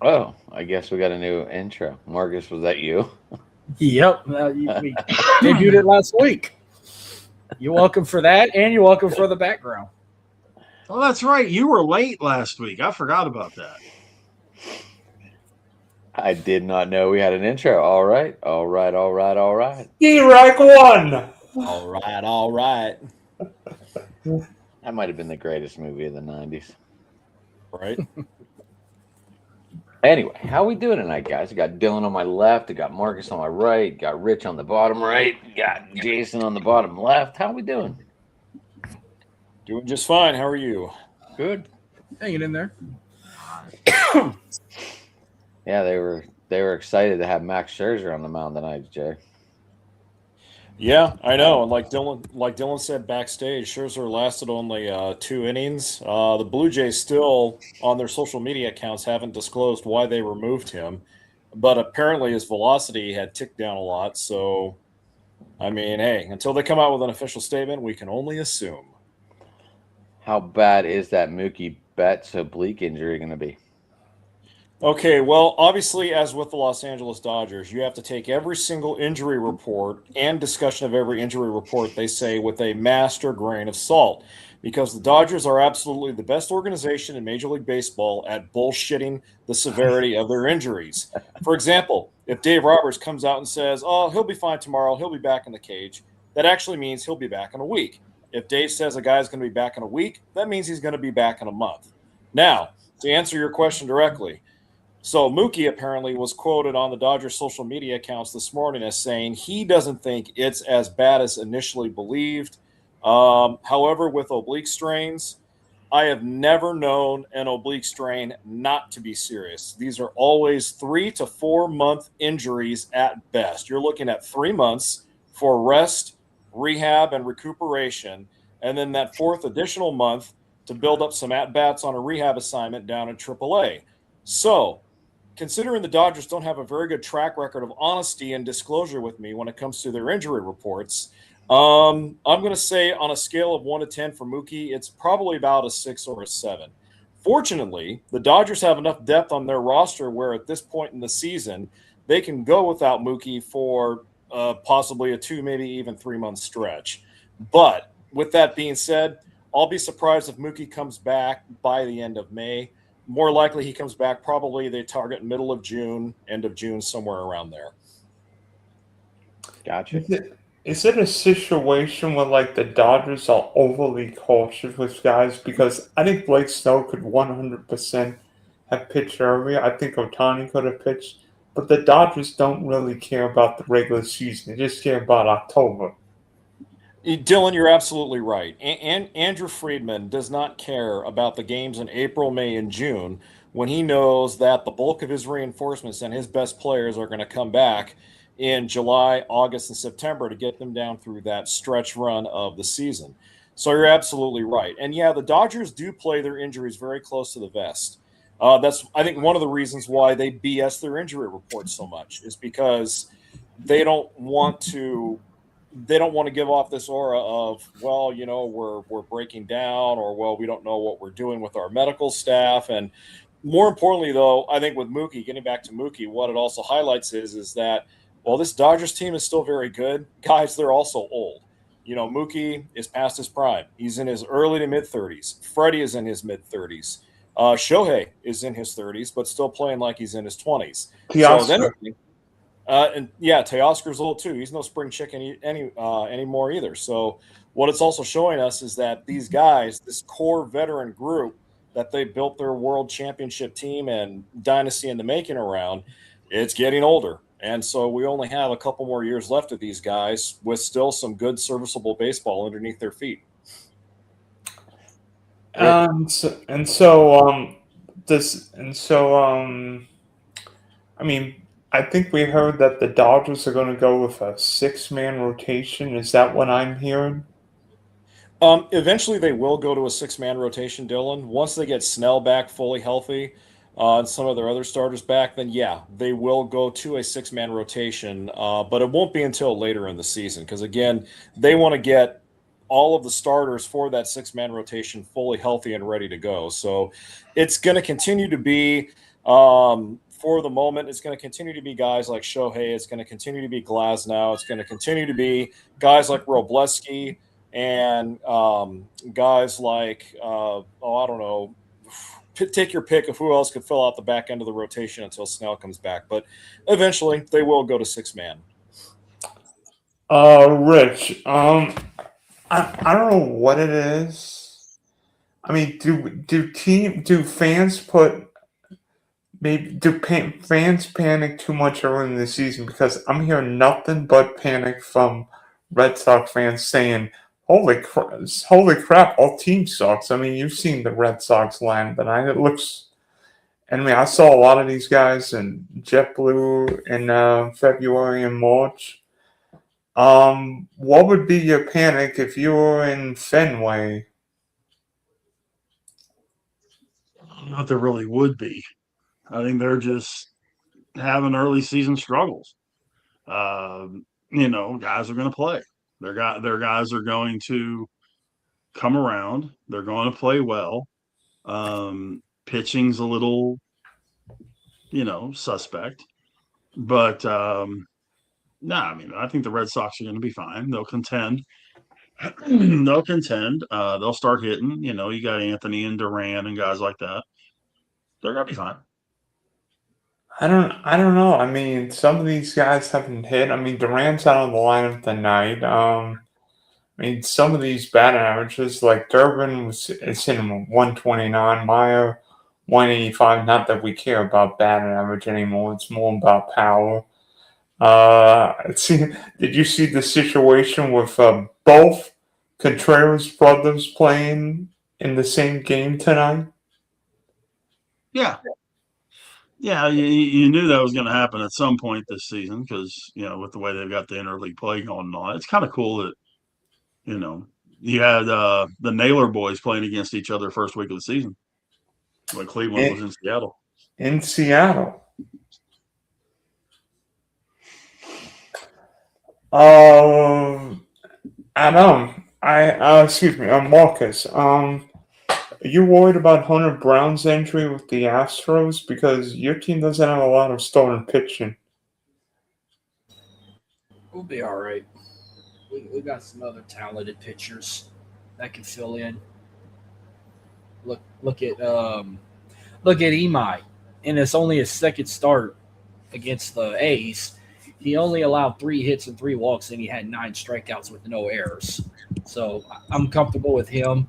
Oh, I guess we got a new intro. Marcus, was that you? Yep, we debuted it last week. You're welcome for that, and you're welcome for the background. Oh, that's right. You were late last week. I forgot about that. I did not know we had an intro. All right, all right, all right, all right. Iraq won. All right, all right. That might have been the greatest movie of the '90s. Right? Anyway, how we doing tonight, guys? I got Dylan on my left. I got Marcus on my right. Got Rich on the bottom right. Got Jason on the bottom left. How we doing? Doing just fine. How are you? Good. Hanging in there. Yeah, they were excited to have Max Scherzer on the mound tonight, Jay. Yeah, I know. And like Dylan said backstage, Scherzer lasted only 2 innings. The Blue Jays still, on their social media accounts, haven't disclosed why they removed him, but apparently his velocity had ticked down a lot. So, I mean, hey, until they come out with an official statement, we can only assume. How bad is that Mookie Betts oblique injury going to be? Okay, well, obviously, as with the Los Angeles Dodgers, you have to take every single injury report and discussion of every injury report they say with a master grain of salt, because the Dodgers are absolutely the best organization in Major League Baseball at bullshitting the severity of their injuries. For example, if Dave Roberts comes out and says, oh, he'll be fine tomorrow, he'll be back in the cage, that actually means he'll be back in a week. If Dave says a guy's going to be back in a week, that means he's going to be back in a month. Now, to answer your question directly, so Mookie apparently was quoted on the Dodgers social media accounts this morning as saying he doesn't think it's as bad as initially believed. However, with oblique strains, I have never known an oblique strain not to be serious. These are always 3 to 4 month injuries at best. You're looking at 3 months for rest, rehab, and recuperation, and then that 4th additional month to build up some at-bats on a rehab assignment down in AAA. So, considering the Dodgers don't have a very good track record of honesty and disclosure with me when it comes to their injury reports, I'm going to say on a scale of 1 to 10 for Mookie, it's probably about a 6 or a 7. Fortunately, the Dodgers have enough depth on their roster where at this point in the season, they can go without Mookie for possibly a 2, maybe even 3 month stretch. But with that being said, I'll be surprised if Mookie comes back by the end of May. More likely he comes back probably they target middle of June, end of June, somewhere around there. Gotcha. Is it a situation where like the Dodgers are overly cautious with guys? Because I think Blake Snow could 100% have pitched earlier. I think Ohtani could have pitched. But the Dodgers don't really care about the regular season. They just care about October. Dylan, you're absolutely right. And Andrew Friedman does not care about the games in April, May, and June when he knows that the bulk of his reinforcements and his best players are going to come back in July, August, and September to get them down through that stretch run of the season. So you're absolutely right. And yeah, the Dodgers do play their injuries very close to the vest. That's, I think, one of the reasons why they BS their injury reports so much is because they don't want to give off this aura of, well, you know, we're breaking down, or, well, we don't know what we're doing with our medical staff. And more importantly, though, I think with Mookie, getting back to Mookie, what it also highlights is that, well, this Dodgers team is still very good. Guys, they're also old. You know, Mookie is past his prime. He's in his early to mid-30s. Freddie is in his mid-30s. Shohei is in his 30s, but still playing like he's in his 20s. And yeah, Teoscar's old too. He's no spring chicken anymore either. So what it's also showing us is that these guys, this core veteran group that they built their world championship team and dynasty in the making around, it's getting older. And so we only have a couple more years left of these guys with still some good serviceable baseball underneath their feet. I mean, I think we heard that the Dodgers are going to go with a 6-man rotation. Is that what I'm hearing? Eventually, they will go to a 6-man rotation, Dylan. Once they get Snell back fully healthy and some of their other starters back, then yeah, they will go to a 6-man rotation. But it won't be until later in the season because, again, they want to get all of the starters for that 6-man rotation fully healthy and ready to go. So it's going to continue to be For the moment, it's going to continue to be guys like Shohei. It's going to continue to be Glasnow. It's going to continue to be guys like Robleski and guys like, I don't know, take your pick of who else could fill out the back end of the rotation until Snell comes back. But eventually, they will go to 6-man. Rich, I don't know what it is. I mean, do fans fans panic too much early in the season? Because I'm hearing nothing but panic from Red Sox fans saying, holy crap, all team sucks. I mean, you've seen the Red Sox line tonight. It looks, I mean, I saw a lot of these guys in JetBlue in February and March. What would be your panic if you were in Fenway? I don't know if there really would be. I think they're just having early season struggles. Guys are going to play. Their guys are going to come around. They're going to play well. Pitching's a little, suspect. But I mean, I think the Red Sox are going to be fine. They'll contend. They'll start hitting. You got Anthony and Duran and guys like that. They're going to be fine. I don't know. I mean, some of these guys haven't hit. I mean, Duran's out of the lineup tonight. I mean, some of these batting averages, like Durbin is hitting 129, Meyer 185. Not that we care about batting average anymore. It's more about power. Did you see the situation with both Contreras brothers playing in the same game tonight? Yeah. Yeah, you knew that was going to happen at some point this season because, with the way they've got the interleague play going and all that. It's kind of cool that, you had the Naylor boys playing against each other first week of the season when Cleveland was in Seattle. In Seattle. Marcus. Are you worried about Hunter Brown's injury with the Astros? Because your team doesn't have a lot of starting pitching. We'll be all right. We got some other talented pitchers that can fill in. Look at Imai, and it's only his second start against the A's. He only allowed 3 hits and 3 walks, and he had 9 strikeouts with no errors. So I'm comfortable with him.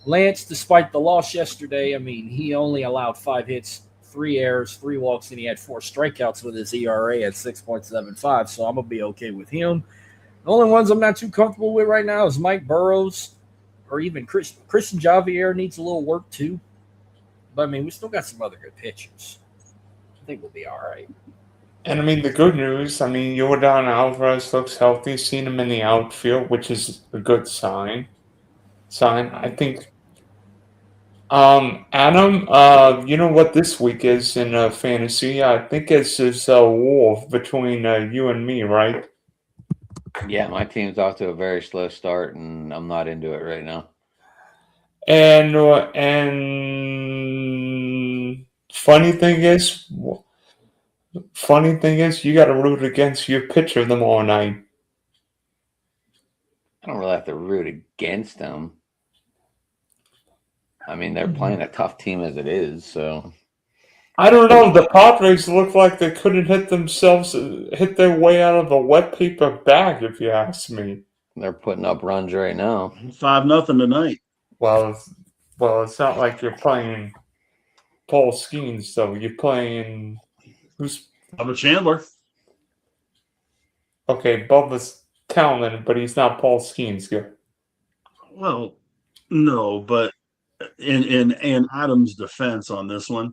Lance, despite the loss yesterday, I mean, he only allowed 5 hits, 3 errors, 3 walks, and he had 4 strikeouts with his ERA at 6.75. So I'm going to be okay with him. The only ones I'm not too comfortable with right now is Mike Burrows or even Christian Javier needs a little work too. But, I mean, we still got some other good pitchers. I think we'll be all right. And, I mean, the good news, I mean, Yordan Alvarez looks healthy. Seen him in the outfield, which is a good sign. I think. Adam, you know what this week is in fantasy? I think it's this war between you and me, right? Yeah, my team's off to a very slow start, and I'm not into it right now. And funny thing is, you got to root against your pitcher tomorrow night. I don't really have to root against them. I mean, they're playing a tough team as it is, so. I don't know. The Padres look like they couldn't hit their way out of a wet paper bag, if you ask me. They're putting up runs right now. 5-0 tonight. Well, it's not like you're playing Paul Skeens, though. You're playing who's Bubba Chandler. Okay, Bubba's talented, but he's not Paul Skeens. Well, no, but in Adam's defense on this one,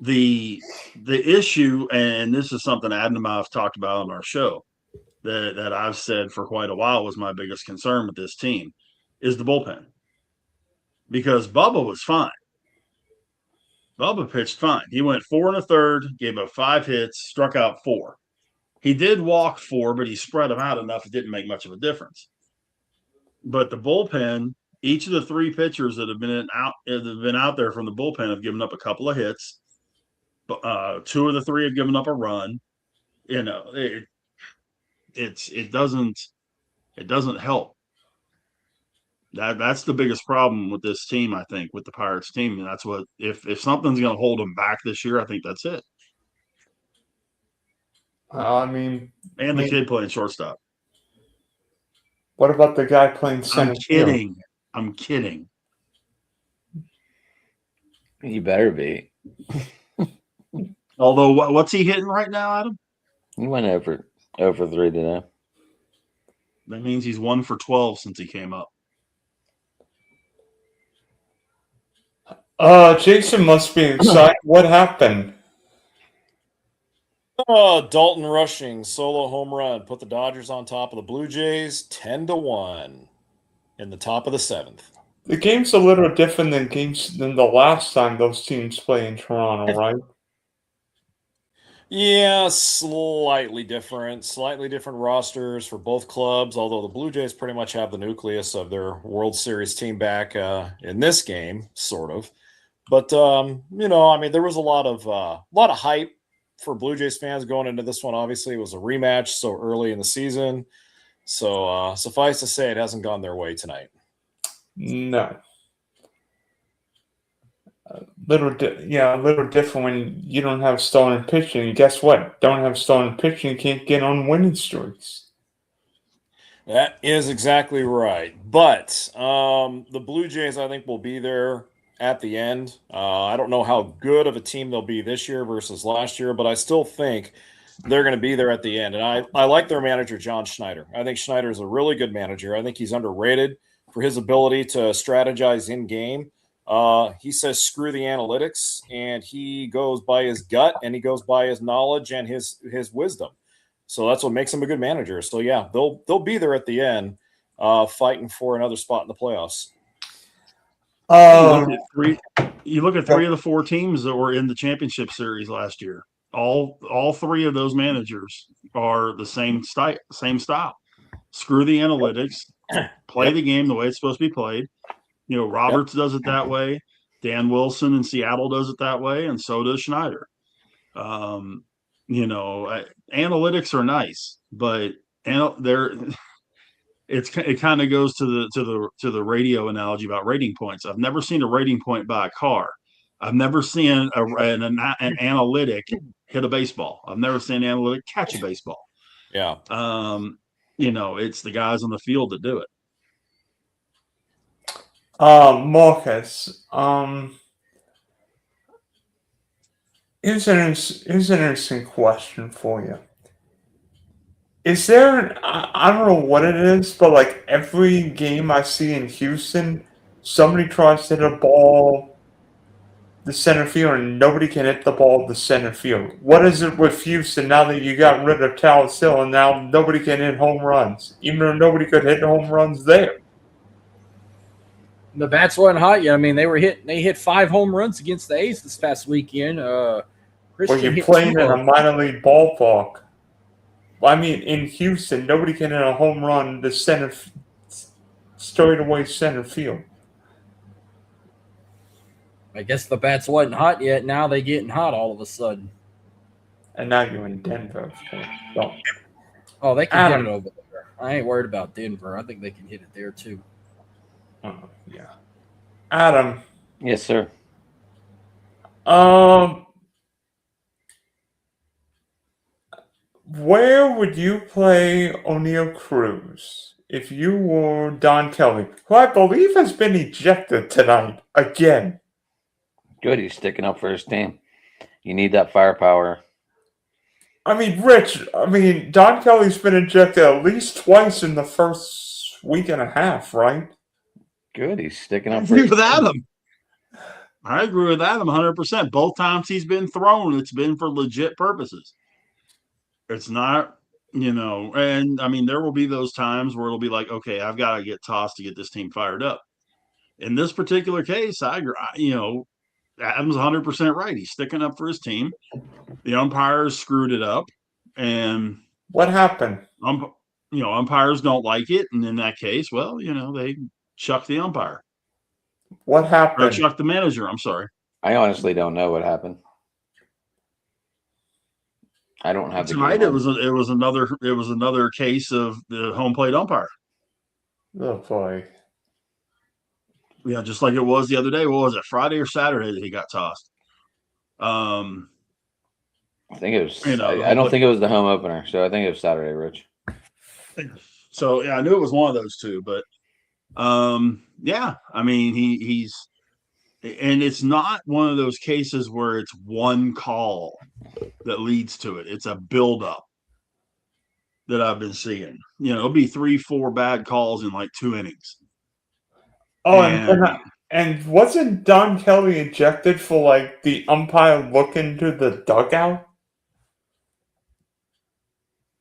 the issue, and this is something Adam and I have talked about on our show, that I've said for quite a while was my biggest concern with this team, is the bullpen. Because Bubba was fine. Bubba pitched fine. He went 4 1/3, gave up 5 hits, struck out 4. He did walk 4, but he spread them out enough it didn't make much of a difference. But the bullpen, each of the 3 pitchers that have been out there from the bullpen have given up a couple of hits. Two of the three have given up a run. You know, it doesn't help. That's the biggest problem with this team, I think, with the Pirates team. And that's what if something's going to hold them back this year, I think that's it. I mean, And the kid playing shortstop. what about the guy playing center I'm field? kidding. I'm kidding. You better be. Although, what's he hitting right now, Adam? He went over 3 today. That means he's 1 for 12 since he came up. Jason must be excited. What happened? Dalton Rushing solo home run put the Dodgers on top of the Blue Jays 10-1 in the top of the 7th. The game's a little different than the last time those teams play in Toronto, right? Yeah, slightly different rosters for both clubs, although the Blue Jays pretty much have the nucleus of their World Series team back in this game, sort of. But I mean, there was a lot of hype for Blue Jays fans going into this one. Obviously, it was a rematch so early in the season. So suffice to say, it hasn't gone their way tonight. No. A little different when you don't have starting pitching. And guess what? Don't have starting pitching, you can't get on winning streaks. That is exactly right. But the Blue Jays, I think, will be there at the end. I don't know how good of a team they'll be this year versus last year, but I still think they're going to be there at the end. And I like their manager, John Schneider. I think Schneider is a really good manager. I think he's underrated for his ability to strategize in game. He says, screw the analytics, and he goes by his gut, and he goes by his knowledge and his wisdom. So that's what makes him a good manager. So yeah, they'll be there at the end, fighting for another spot in the playoffs. You look at three of the 4 teams that were in the championship series last year. All 3 of those managers are the same style. Screw the analytics, play the game the way it's supposed to be played. You know, Roberts does it that way. Dan Wilson in Seattle does it that way, and so does Schneider. Analytics are nice, but it kind of goes to the radio analogy about rating points. I've never seen a rating point by a car. I've never seen an analytic hit a baseball. I've never seen an analytic catch a baseball. Yeah. It's the guys on the field that do it. Marcus, here's an interesting question for you. Is there I don't know what it is, but like every game I see in Houston, somebody tries to hit a ball the center field and nobody can hit the ball the center field. What is it with Houston now that you got rid of Tallis Hill and now nobody can hit home runs, even though nobody could hit home runs there? The bats wasn't hot yet. I mean, they hit 5 home runs against the A's this past weekend. Well, you're playing in a minor league ballpark. I mean, in Houston, nobody can hit a home run the straight away center field. I guess the bats wasn't hot yet. Now they getting hot all of a sudden. And now you're in Denver, of course. So, oh, they can hit it over there. I ain't worried about Denver. I think they can hit it there too. Yeah. Adam. Yes, sir. Where would you play O'Neal Cruz if you were Don Kelly, who I believe has been ejected tonight again? Good. He's sticking up for his team. You need that firepower. I mean, Rich, Don Kelly's been ejected at least twice in the first week and a half, right? Good. He's sticking I up for agree his with team. Adam. I agree with Adam 100%. Both times he's been thrown, it's been for legit purposes. It's not, and I mean, there will be those times where it'll be like, okay, I've got to get tossed to get this team fired up. In this particular case, I agree, Adam's 100% right. He's sticking up for his team. The umpires screwed it up. And what happened? Umpires don't like it. And in that case, well, they chuck the umpire. What happened? Or chuck the manager. I'm sorry. I honestly don't know what happened. I don't have the Tonight game it was another case of the home plate umpire. Oh boy. Yeah, just like it was the other day. What was it, Friday or Saturday that he got tossed? I think it was. You know, the I home don't plate. think it was the home opener, so I think it was Saturday, Rich. So yeah, I knew it was one of those two, but yeah, I mean he's and it's not one of those cases where it's one call that leads to it. It's a buildup that I've been seeing. You know, it'll be 3-4 bad calls in like 2 innings. Oh, And and wasn't Don Kelly ejected for like the umpire look into the dugout?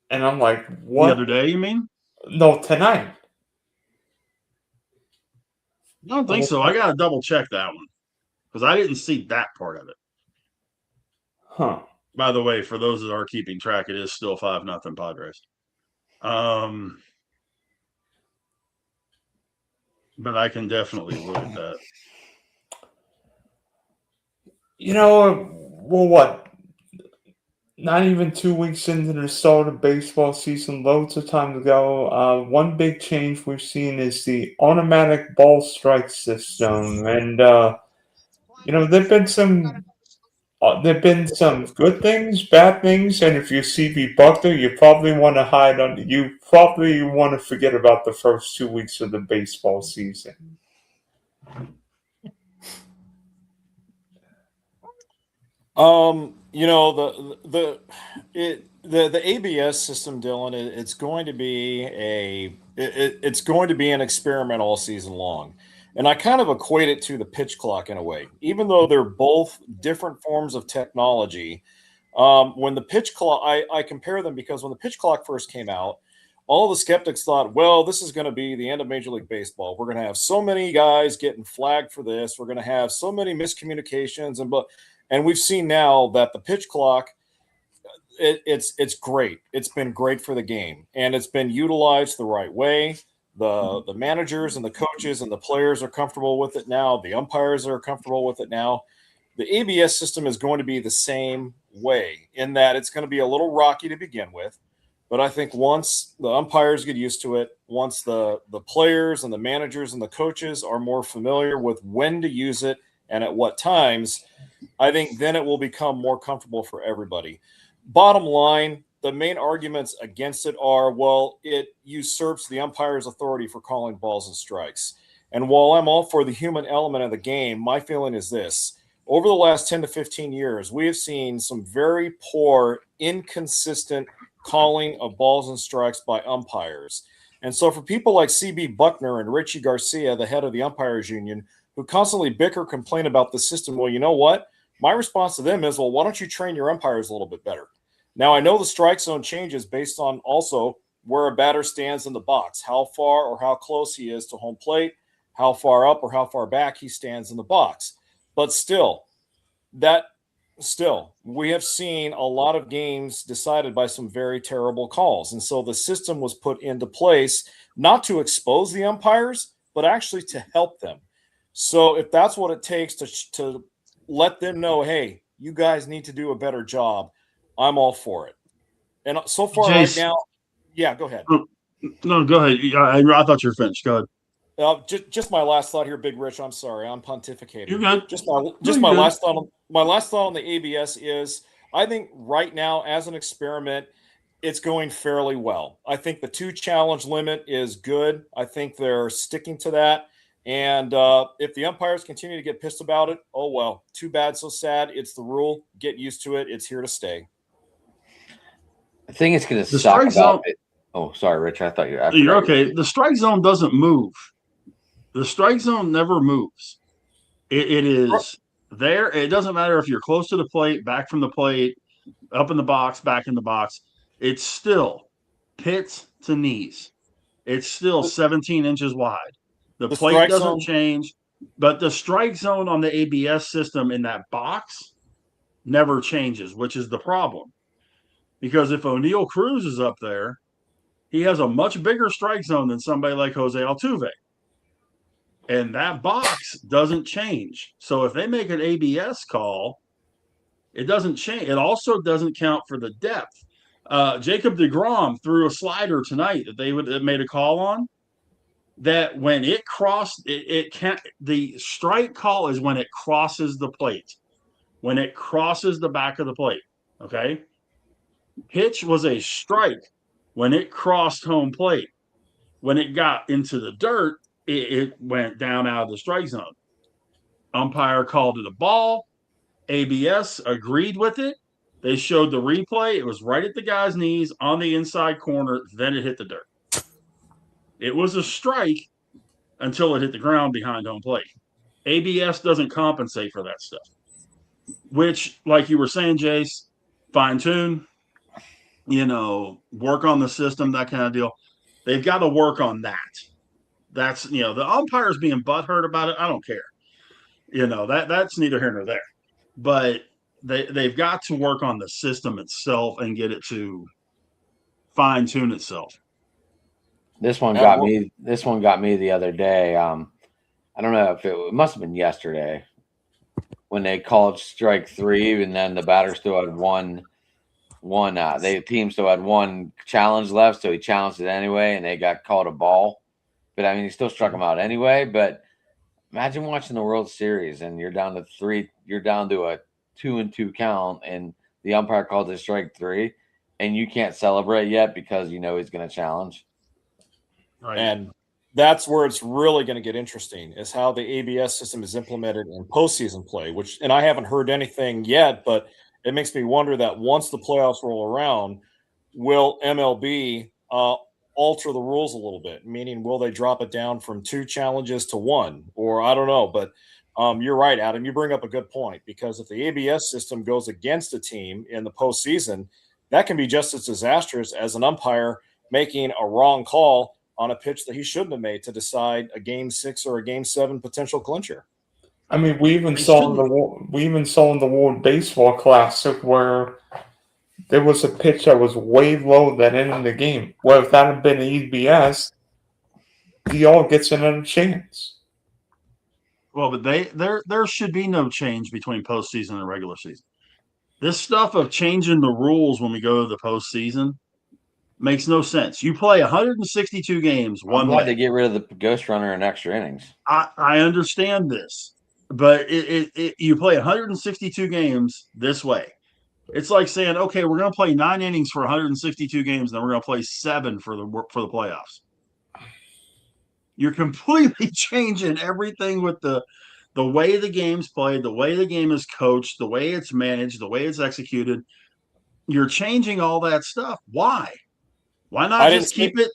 And I'm like, the what? other day, you mean? No, tonight. I don't think so. I gotta double check that one because I didn't see that part of it. Huh. By the way, for those that are keeping track, it is still 5-0 Padres. But I can definitely look at that. You know, well, what? Not even 2 weeks into the start of baseball season, loads of time to go. One big change we've seen is the automatic ball strike system, and you know there've been some good things, bad things, and if you're CB Buckner, you probably want to hide under. You probably want to forget about the first 2 weeks of the baseball season. You know the ABS system, Dylan. It's going to be it's going to be an experiment all season long, and I kind of equate it to the pitch clock in a way. Even though they're both different forms of technology, when the pitch clock, I compare them because when the pitch clock first came out, all the skeptics thought, well, this is going to be the end of Major League Baseball. We're going to have so many guys getting flagged for this. We're going to have so many miscommunications, and we've seen now that the pitch clock, it's great. It's been great for the game, and it's been utilized the right way. The managers and the coaches and the players are comfortable with it now. The umpires are comfortable with it now. The ABS system is going to be the same way in that it's going to be a little rocky to begin with. But I think once the umpires get used to it, once the players and the managers and the coaches are more familiar with when to use it and at what times, I think then it will become more comfortable for everybody. Bottom line, the main arguments against it are, well, it usurps the umpire's authority for calling balls and strikes. And while I'm all for the human element of the game, my feeling is this. Over the last 10 to 15 years, we have seen some very poor, inconsistent calling of balls and strikes by umpires. And so for people like CB Buckner and Richie Garcia, the head of the umpires union, who constantly bicker, complain about the system, well, you know what? My response to them is, well, why don't you train your umpires a little bit better? Now, I know the strike zone changes based on also where a batter stands in the box, how far or how close he is to home plate, how far up or how far back he stands in the box. But still, we have seen a lot of games decided by some very terrible calls. And so the system was put into place not to expose the umpires, but actually to help them. So if that's what it takes to let them know, hey, you guys need to do a better job, I'm all for it. And so far Jace, right now, yeah, go ahead. No, go ahead. I thought you were finished. Go ahead. Just my last thought here, Big Rich. I'm sorry, I'm pontificating. You're good. My last thought. My last thought on the ABS is, I think right now as an experiment, it's going fairly well. I think the 2 challenge limit is good. I think they're sticking to that. And if the umpires continue to get pissed about it, oh well, too bad, so sad. It's the rule. Get used to it. It's here to stay. I think it's going to suck about it. Oh, sorry, Rich. I thought you're okay. The strike zone doesn't move. The strike zone never moves. It is there. It doesn't matter if you're close to the plate, back from the plate, up in the box, back in the box. It's still pits to knees. It's still 17 inches wide. The plate doesn't change, but the strike zone on the ABS system in that box never changes, which is the problem. Because if O'Neill Cruz is up there, he has a much bigger strike zone than somebody like Jose Altuve. And that box doesn't change. So if they make an ABS call, It doesn't change. It also doesn't count for the depth. Jacob deGrom threw a slider tonight that they made a call on. That when it crossed, it can't. The strike call is when it crosses the plate, when it crosses the back of the plate. Okay, pitch was a strike when it crossed home plate. When it got into the dirt, it went down out of the strike zone. Umpire called it a ball. ABS agreed with it. They showed the replay. It was right at the guy's knees on the inside corner. Then it hit the dirt. It was a strike until it hit the ground behind home plate. ABS doesn't compensate for that stuff, which, like you were saying, Jace, fine tune, work on the system, that kind of deal. They've got to work on that. That's, the umpires being butthurt about it. I don't care. That's neither here nor there. But they've got to work on the system itself and get it to fine tune itself. This one got me. This one got me the other day. I don't know if it must have been yesterday when they called strike 3, and then the batter still had one. The team still had one challenge left, so he challenged it anyway, and they got called a ball. But I mean, he still struck him out anyway. But imagine watching the World Series and you're down to 3. You're down to a 2-2 count, and the umpire called it strike 3, and you can't celebrate yet because he's going to challenge. Right. And that's where it's really going to get interesting, is how the ABS system is implemented in postseason play, and I haven't heard anything yet, but it makes me wonder that once the playoffs roll around, will MLB alter the rules a little bit? Meaning, will they drop it down from 2 challenges to 1? Or I don't know, but you're right, Adam. You bring up a good point, because if the ABS system goes against a team in the postseason, that can be just as disastrous as an umpire making a wrong call on a pitch that he shouldn't have made to decide a Game 6 or a Game 7 potential clincher. I mean, we even saw in the World Baseball Classic where there was a pitch that was way low that ended the game. Well, if that had been EBS, he all gets another chance. Well, but there should be no change between postseason and regular season. This stuff of changing the rules when we go to the postseason makes no sense. You play 162 games one way. They get rid of the ghost runner in extra innings. I understand this, but you play 162 games this way. It's like saying, okay, we're going to play 9 innings for 162 games, and then we're going to play 7 for the playoffs. You're completely changing everything with the way the game's played, the way the game is coached, the way it's managed, the way it's executed. You're changing all that stuff. Why? Why not just keep it?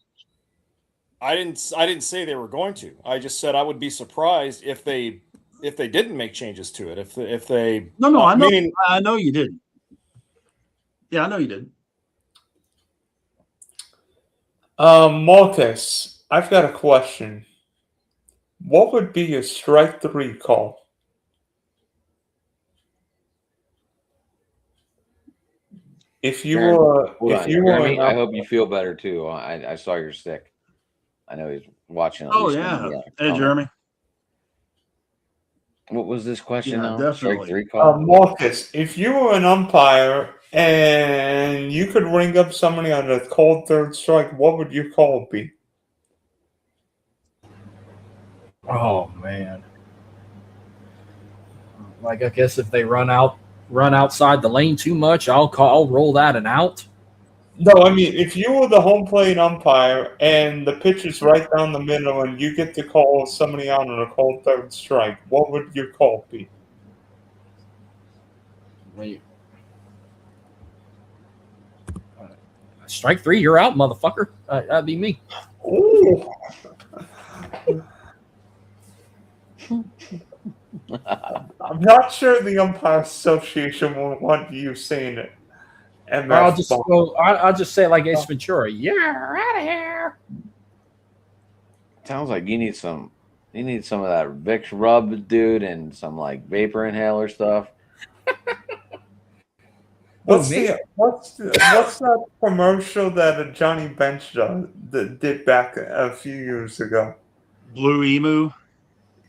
I didn't say they were going to. I just said I would be surprised if they didn't make changes to it. If they No, I know. I know you didn't. Yeah, I know you did. Marcus, I've got a question. What would be a strike 3 call? If you were, Jeremy, I hope you feel better too. I saw you're sick. I know he's watching. Oh yeah. Hey, Jeremy. What was this question? Yeah, now? definitely. Strike 3 call. Marcus, if you were an umpire and you could ring up somebody on a cold third strike, what would your call be? Oh man. Like, I guess if they run outside the lane too much, I'll roll that an out. No, I mean, if you were the home plate umpire and the pitch is right down the middle and you get to call somebody out on a cold third strike, what would your call be? Wait. Strike 3, you're out, motherfucker. That'd be me. Ooh. I'm not sure the Umpire Association will want you saying it. I'll just say it like Ace Ventura. You're out of here. Sounds like you need some of that Vicks rub, dude, and some like vapor inhaler stuff. What's that commercial that Johnny Bench did back a few years ago? Blue Emu.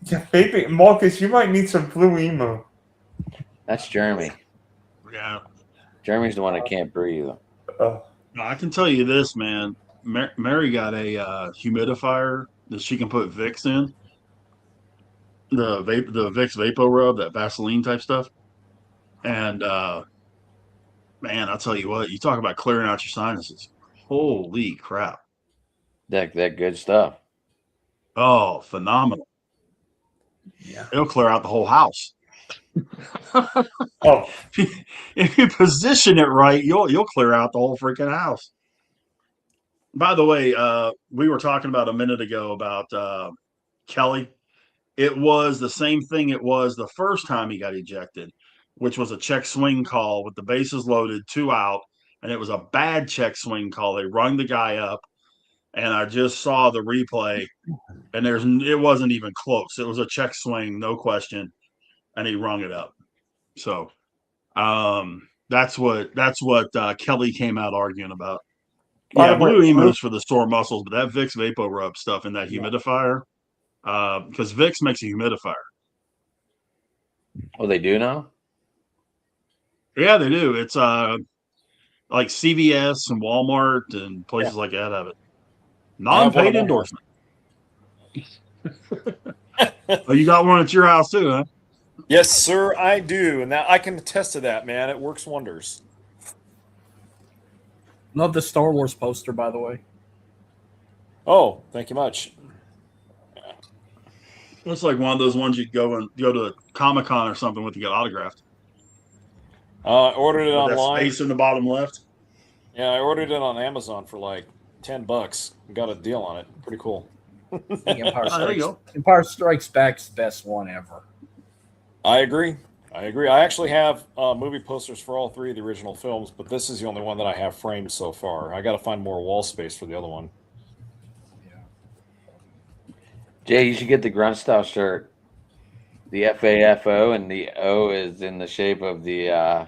Yeah, baby, Marcus, you might need some Blue Emu. That's Jeremy. Yeah. Jeremy's the one that can't breathe. Oh, No, I can tell you this, man. Mary got a humidifier that she can put Vicks in. The Vicks Vapo Rub, that Vaseline type stuff. And man, I'll tell you what, you talk about clearing out your sinuses. Holy crap. That good stuff. Oh, phenomenal. Yeah. It'll clear out the whole house. oh, If you position it right, you'll clear out the whole freaking house. By the way, we were talking about a minute ago about Kelly. It was the same thing it was the first time he got ejected, which was a check swing call with the bases loaded, 2 out, and it was a bad check swing call. They rung the guy up, and I just saw the replay, and it wasn't even close. It was a check swing, no question, and he rung it up. So that's what Kelly came out arguing about. By Yeah, the way, Blue Emus for the sore muscles, but that Vicks Vapo Rub stuff in that humidifier, because Vicks makes a humidifier. Oh, they do now? Yeah, they do. It's like CVS and Walmart and places like that have it. have one Non-paid at my house. endorsement. Oh, you got one at your house too, huh? Yes, sir, I do, and that I can attest to that, man. It works wonders. Love the Star Wars poster, by the way. Oh, thank you much. It's like one of those ones you go to a Comic-Con or something with to get autographed. Ordered it With that online. space in the bottom left. Yeah, I ordered it on Amazon for like $10. Got a deal on it. Pretty cool. There you go. Empire Strikes Back's the best one ever. I agree. I actually have movie posters for all 3 of the original films, but this is the only one that I have framed so far. I got to find more wall space for the other one. Jay, you should get the grunt style shirt. The FAFO and the O is in the shape of the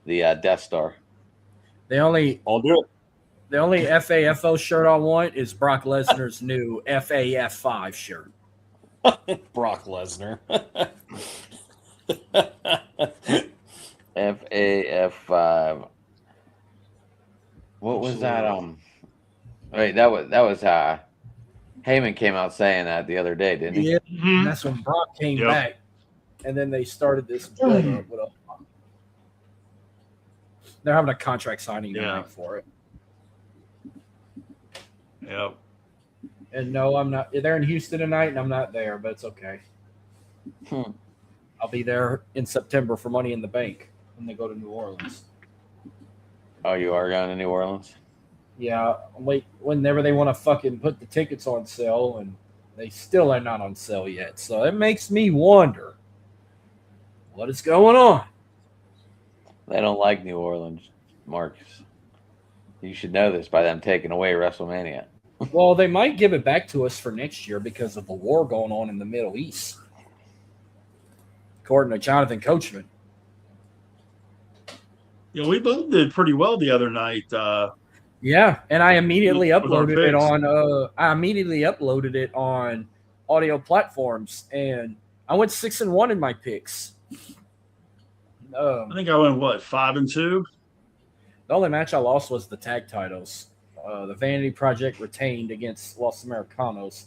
Death Star. The only I'll do it. FAFO shirt I want is Brock Lesnar's new FAF5 shirt. Brock Lesnar. FAF5. What was that? Wait, that was Heyman came out saying that the other day, didn't he? Yeah, Mhm. that's when Brock came Yep. back, and then they started this build-up with they're having a contract signing Yeah. tonight for it. Yep. And no, I'm not. They're in Houston tonight, and I'm not there, but it's okay. Hmm. I'll be there in September for Money in the Bank when they go to New Orleans. Oh, you are going to New Orleans? Yeah, wait, whenever they want to fucking put the tickets on sale, and they still are not on sale yet. So it makes me wonder what is going on. They don't like New Orleans, Marcus. You should know this by them taking away WrestleMania. Well, they might give it back to us for next year because of the war going on in the Middle East, according to Jonathan Coachman. Yeah, we both did pretty well the other night. Yeah, and I immediately With our uploaded it picks. on audio platforms, and I went 6-1 in my picks. I think I went 5-2. The only match I lost was the tag titles. The Vanity Project retained against Los Americanos.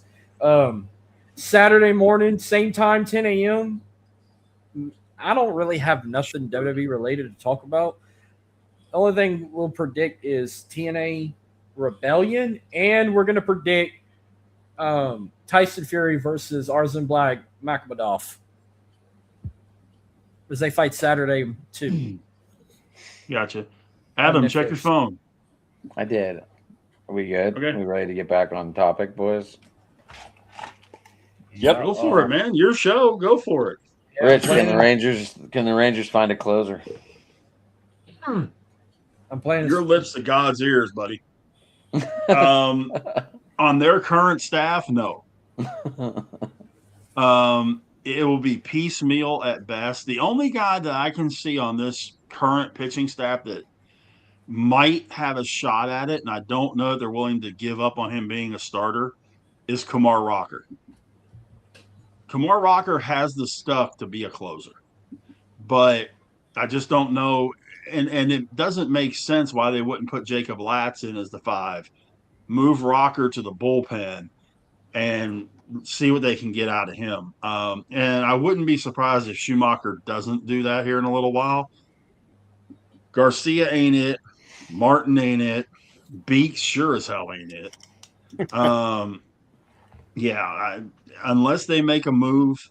Saturday morning, same time, 10 a.m. I don't really have nothing WWE related to talk about. The only thing we'll predict is TNA Rebellion, and we're going to predict Tyson Fury versus Arzan Black Makhmadov. As they fight Saturday, too. Gotcha. Adam, check your Netflix. phone. I did. Are we good? Okay. We ready to get back on topic, boys? Yep. Go for it, man. Your show. Go for it. Rich, can the Rangers find a closer? I'm playing Your lips to God's ears, buddy. On their current staff, no. It will be piecemeal at best. The only guy that I can see on this current pitching staff that might have a shot at it, and I don't know if they're willing to give up on him being a starter, is Kumar Rocker. Kumar Rocker has the stuff to be a closer, but I just don't know, and it doesn't make sense why they wouldn't put Jacob Latz in as the 5, move Rocker to the bullpen, and see what they can get out of him. And I wouldn't be surprised if Schumacher doesn't do that here in a little while. Garcia ain't it. Martin ain't it. Beeks sure as hell ain't it. Unless they make a move,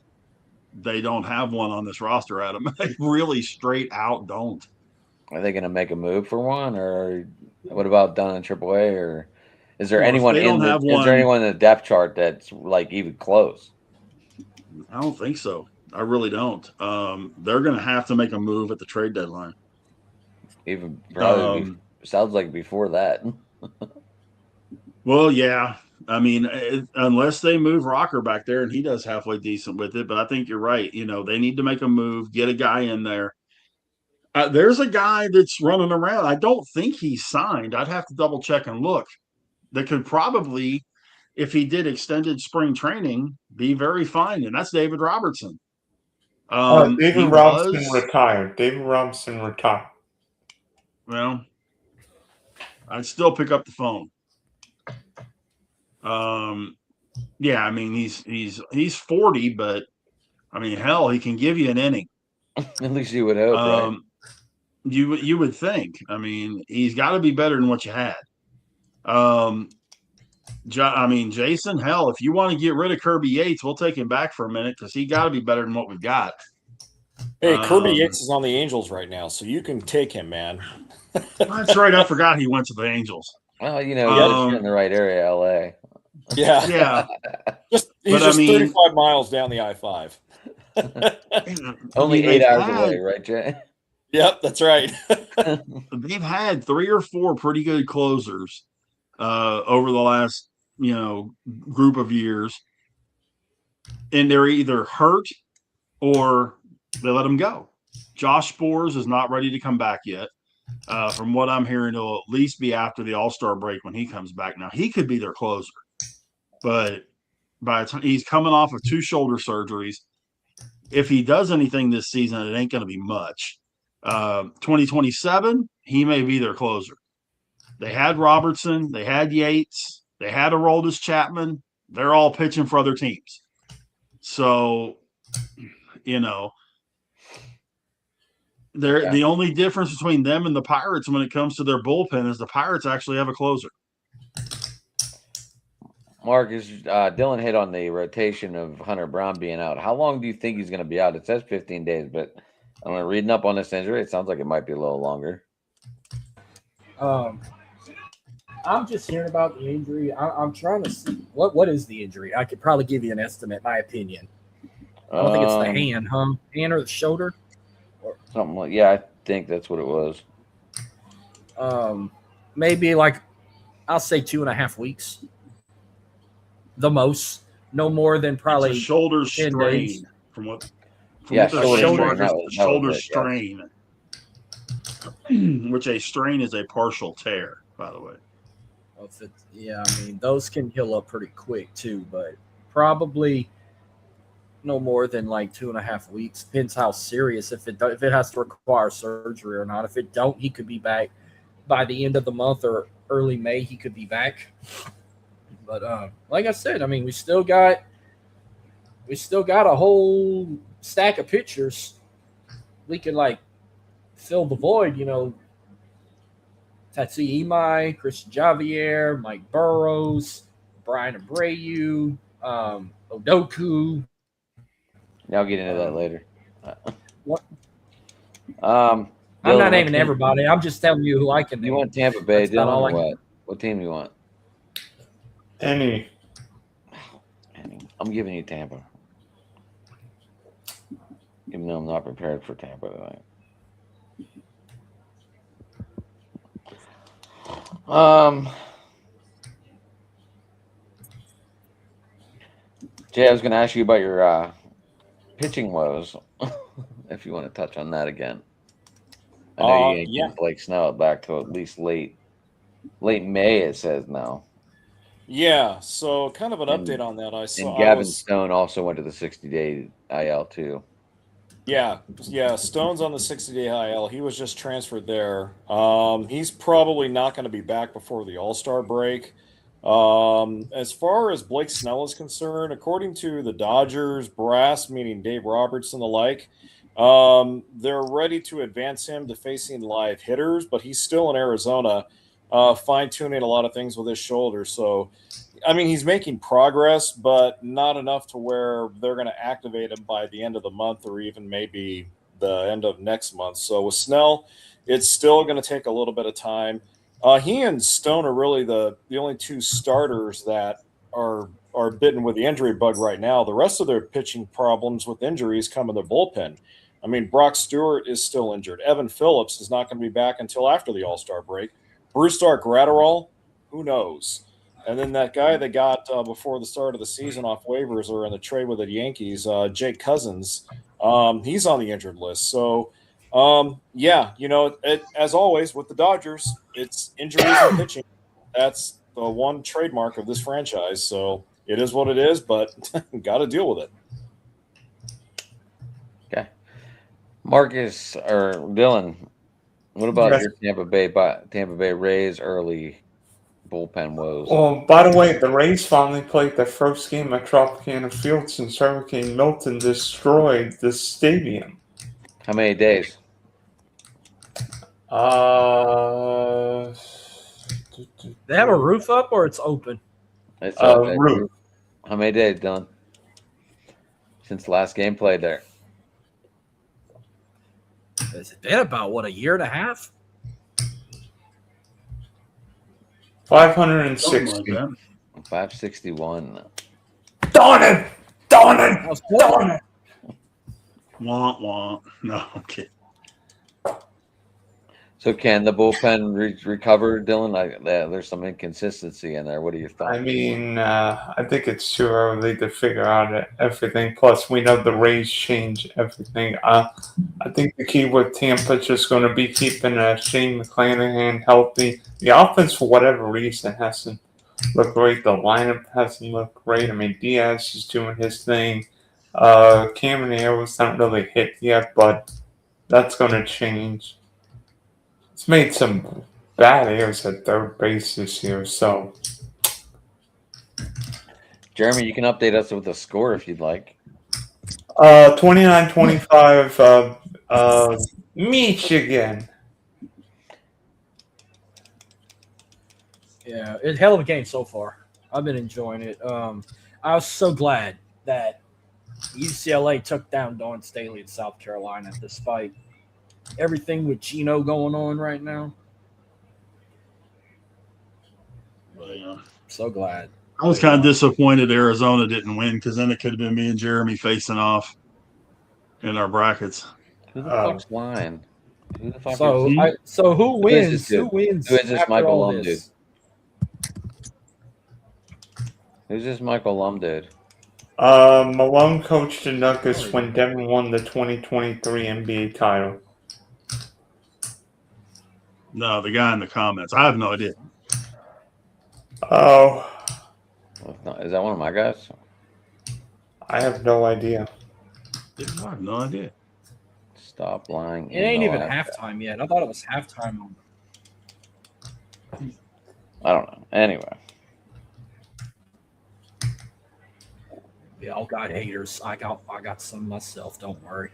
they don't have one on this roster, Adam. They really straight out don't. Are they going to make a move for one, or what about done in AAA? Or is there Well, if anyone they in don't the have is there one- anyone in the depth chart that's like even close? I don't think so. I really don't. They're going to have to make a move at the trade deadline. Even probably sounds like before that. Well, yeah. I mean, unless they move Rocker back there and he does halfway decent with it, but I think you're right. You know, they need to make a move, get a guy in there. There's a guy that's running around. I don't think he's signed. I'd have to double check and look. That could probably, if he did extended spring training, be very fine, and that's David Robertson. David Robinson retired. David Robinson retired. Well, I'd still pick up the phone. Yeah, I mean he's 40, but I mean hell, he can give you an inning. At least you would hope, right? You would think. I mean, he's got to be better than what you had. Jason, hell, if you want to get rid of Kirby Yates, we'll take him back for a minute because he got to be better than what we've got. Hey, Kirby Yates is on the Angels right now, so you can take him, man. That's right. I forgot he went to the Angels. Well, you know, you're in the right area, LA. Yeah. Yeah. He's 35 miles down the I-5. Only 8 hours away, right, Jay? Yep, that's right. They've had 3 or 4 pretty good closers over the last, group of years. And they're either hurt or they let them go. Josh Spores is not ready to come back yet. From what I'm hearing, it'll at least be after the All-Star break when he comes back. Now, he could be their closer. But by the time he's coming off of 2 shoulder surgeries, if he does anything this season, it ain't going to be much. 2027, he may be their closer. They had Robertson, they had Yates, they had Aroldis Chapman. They're all pitching for other teams. So, the only difference between them and the Pirates when it comes to their bullpen is the Pirates actually have a closer. Mark, Dylan hit on the rotation of Hunter Brown being out. How long do you think he's going to be out? It says 15 days, but I'm reading up on this injury. It sounds like it might be a little longer. I'm just hearing about the injury. I'm trying to see what is the injury. I could probably give you an estimate, my opinion. I don't think it's the hand, huh? Hand or the shoulder? Something like, yeah, I think that's what it was. Maybe like, I'll say 2.5 weeks. The most. No more than probably it's a shoulder 10 strain. days. Shoulder strain. Which a strain is a partial tear, by the way. Those can heal up pretty quick too, but probably no more than like 2.5 weeks. Depends how serious. If it has to require surgery or not. If it don't, he could be back by the end of the month or early May. He could be back. But like I said, we still got a whole stack of pitchers. We can fill the void, Tatsuya Imai, Christian Javier, Mike Burrows, Brian Abreu, Odoku. I'll get into that later. What? I'm not naming everybody. I'm just telling you who I can name. You want Tampa Bay, Dylan, or what? What team do you want? Any. I'm giving you Tampa. Even though I'm not prepared for Tampa tonight. Jay, I was going to ask you about your pitching woes, if you want to touch on that again. I know you can't Blake Snell back to at least late May, it says now. Yeah, so kind of an update on that. Gavin Stone also went to the 60-day IL too. Yeah. Stone's on the 60-day IL. He was just transferred there. He's probably not going to be back before the All-Star break. As far as Blake Snell is concerned, according to the Dodgers brass, meaning Dave Roberts and the like, they're ready to advance him to facing live hitters, but he's still in Arizona, fine-tuning a lot of things with his shoulder. So, I mean, he's making progress, but not enough to where they're going to activate him by the end of the month or even maybe the end of next month. So with Snell, it's still going to take a little bit of time. He and Stone are really the only two starters that are bitten with the injury bug right now. The rest of their pitching problems with injuries come in their bullpen. I mean, Brock Stewart is still injured. Evan Phillips is not going to be back until after the All-Star break. Brusdar Graterol, who knows? And then that guy they got before the start of the season off waivers or in the trade with the Yankees, Jake Cousins, he's on the injured list. So, yeah, as always with the Dodgers, it's injuries and pitching. That's the one trademark of this franchise. So it is what it is, but got to deal with it. Okay. Marcus or Dylan, what about Yes. your Tampa Bay Rays early bullpen woes? Well, by the way, the Rays finally played their first game at Tropicana Field since Hurricane Milton destroyed the stadium. How many days? They have a roof up or it's open? It's okay. Roof. How many days, Dylan? Since the last game played there. Has it been about a year and a half? something 560. like that. 561. Darn it! Darn it! That was Darn it! Wah, wah. No, okay. So can the bullpen recover, Dylan? There's some inconsistency in there. What are your thoughts? I mean, I think it's too early to figure out everything. Plus, we know the Rays change everything. I think the key with Tampa is just going to be keeping Shane McClanahan healthy. The offense, for whatever reason, hasn't looked great. The lineup hasn't looked great. I mean, Diaz is doing his thing. Cameron Ayers not really hit yet, but that's going to change. It's made some bad errors at third base this year, so Jeremy, you can update us with the score if you'd like. 29-25 Michigan. Yeah, it's a hell of a game so far. I've been enjoying it. I was so glad that UCLA took down Dawn Staley in South Carolina despite everything with Gino going on right now. So glad. I was kind of disappointed Arizona didn't win because then it could have been me and Jeremy facing off in our brackets. Who the fuck's lying? Who the fuck So, is so who Who is wins? this dude? Who wins? Who is this after Michael all Lum this? Who's this Michael Lum dude? Malone coached the Nuggets when Devin won the 2023 NBA title. No, the guy in the comments. I have no idea. Oh, Is that one of my guys? I have no idea. I have no idea. Stop lying. It ain't even halftime yet. I thought it was halftime. I don't know. Anyway. Yeah, all got haters. I got some myself. Don't worry.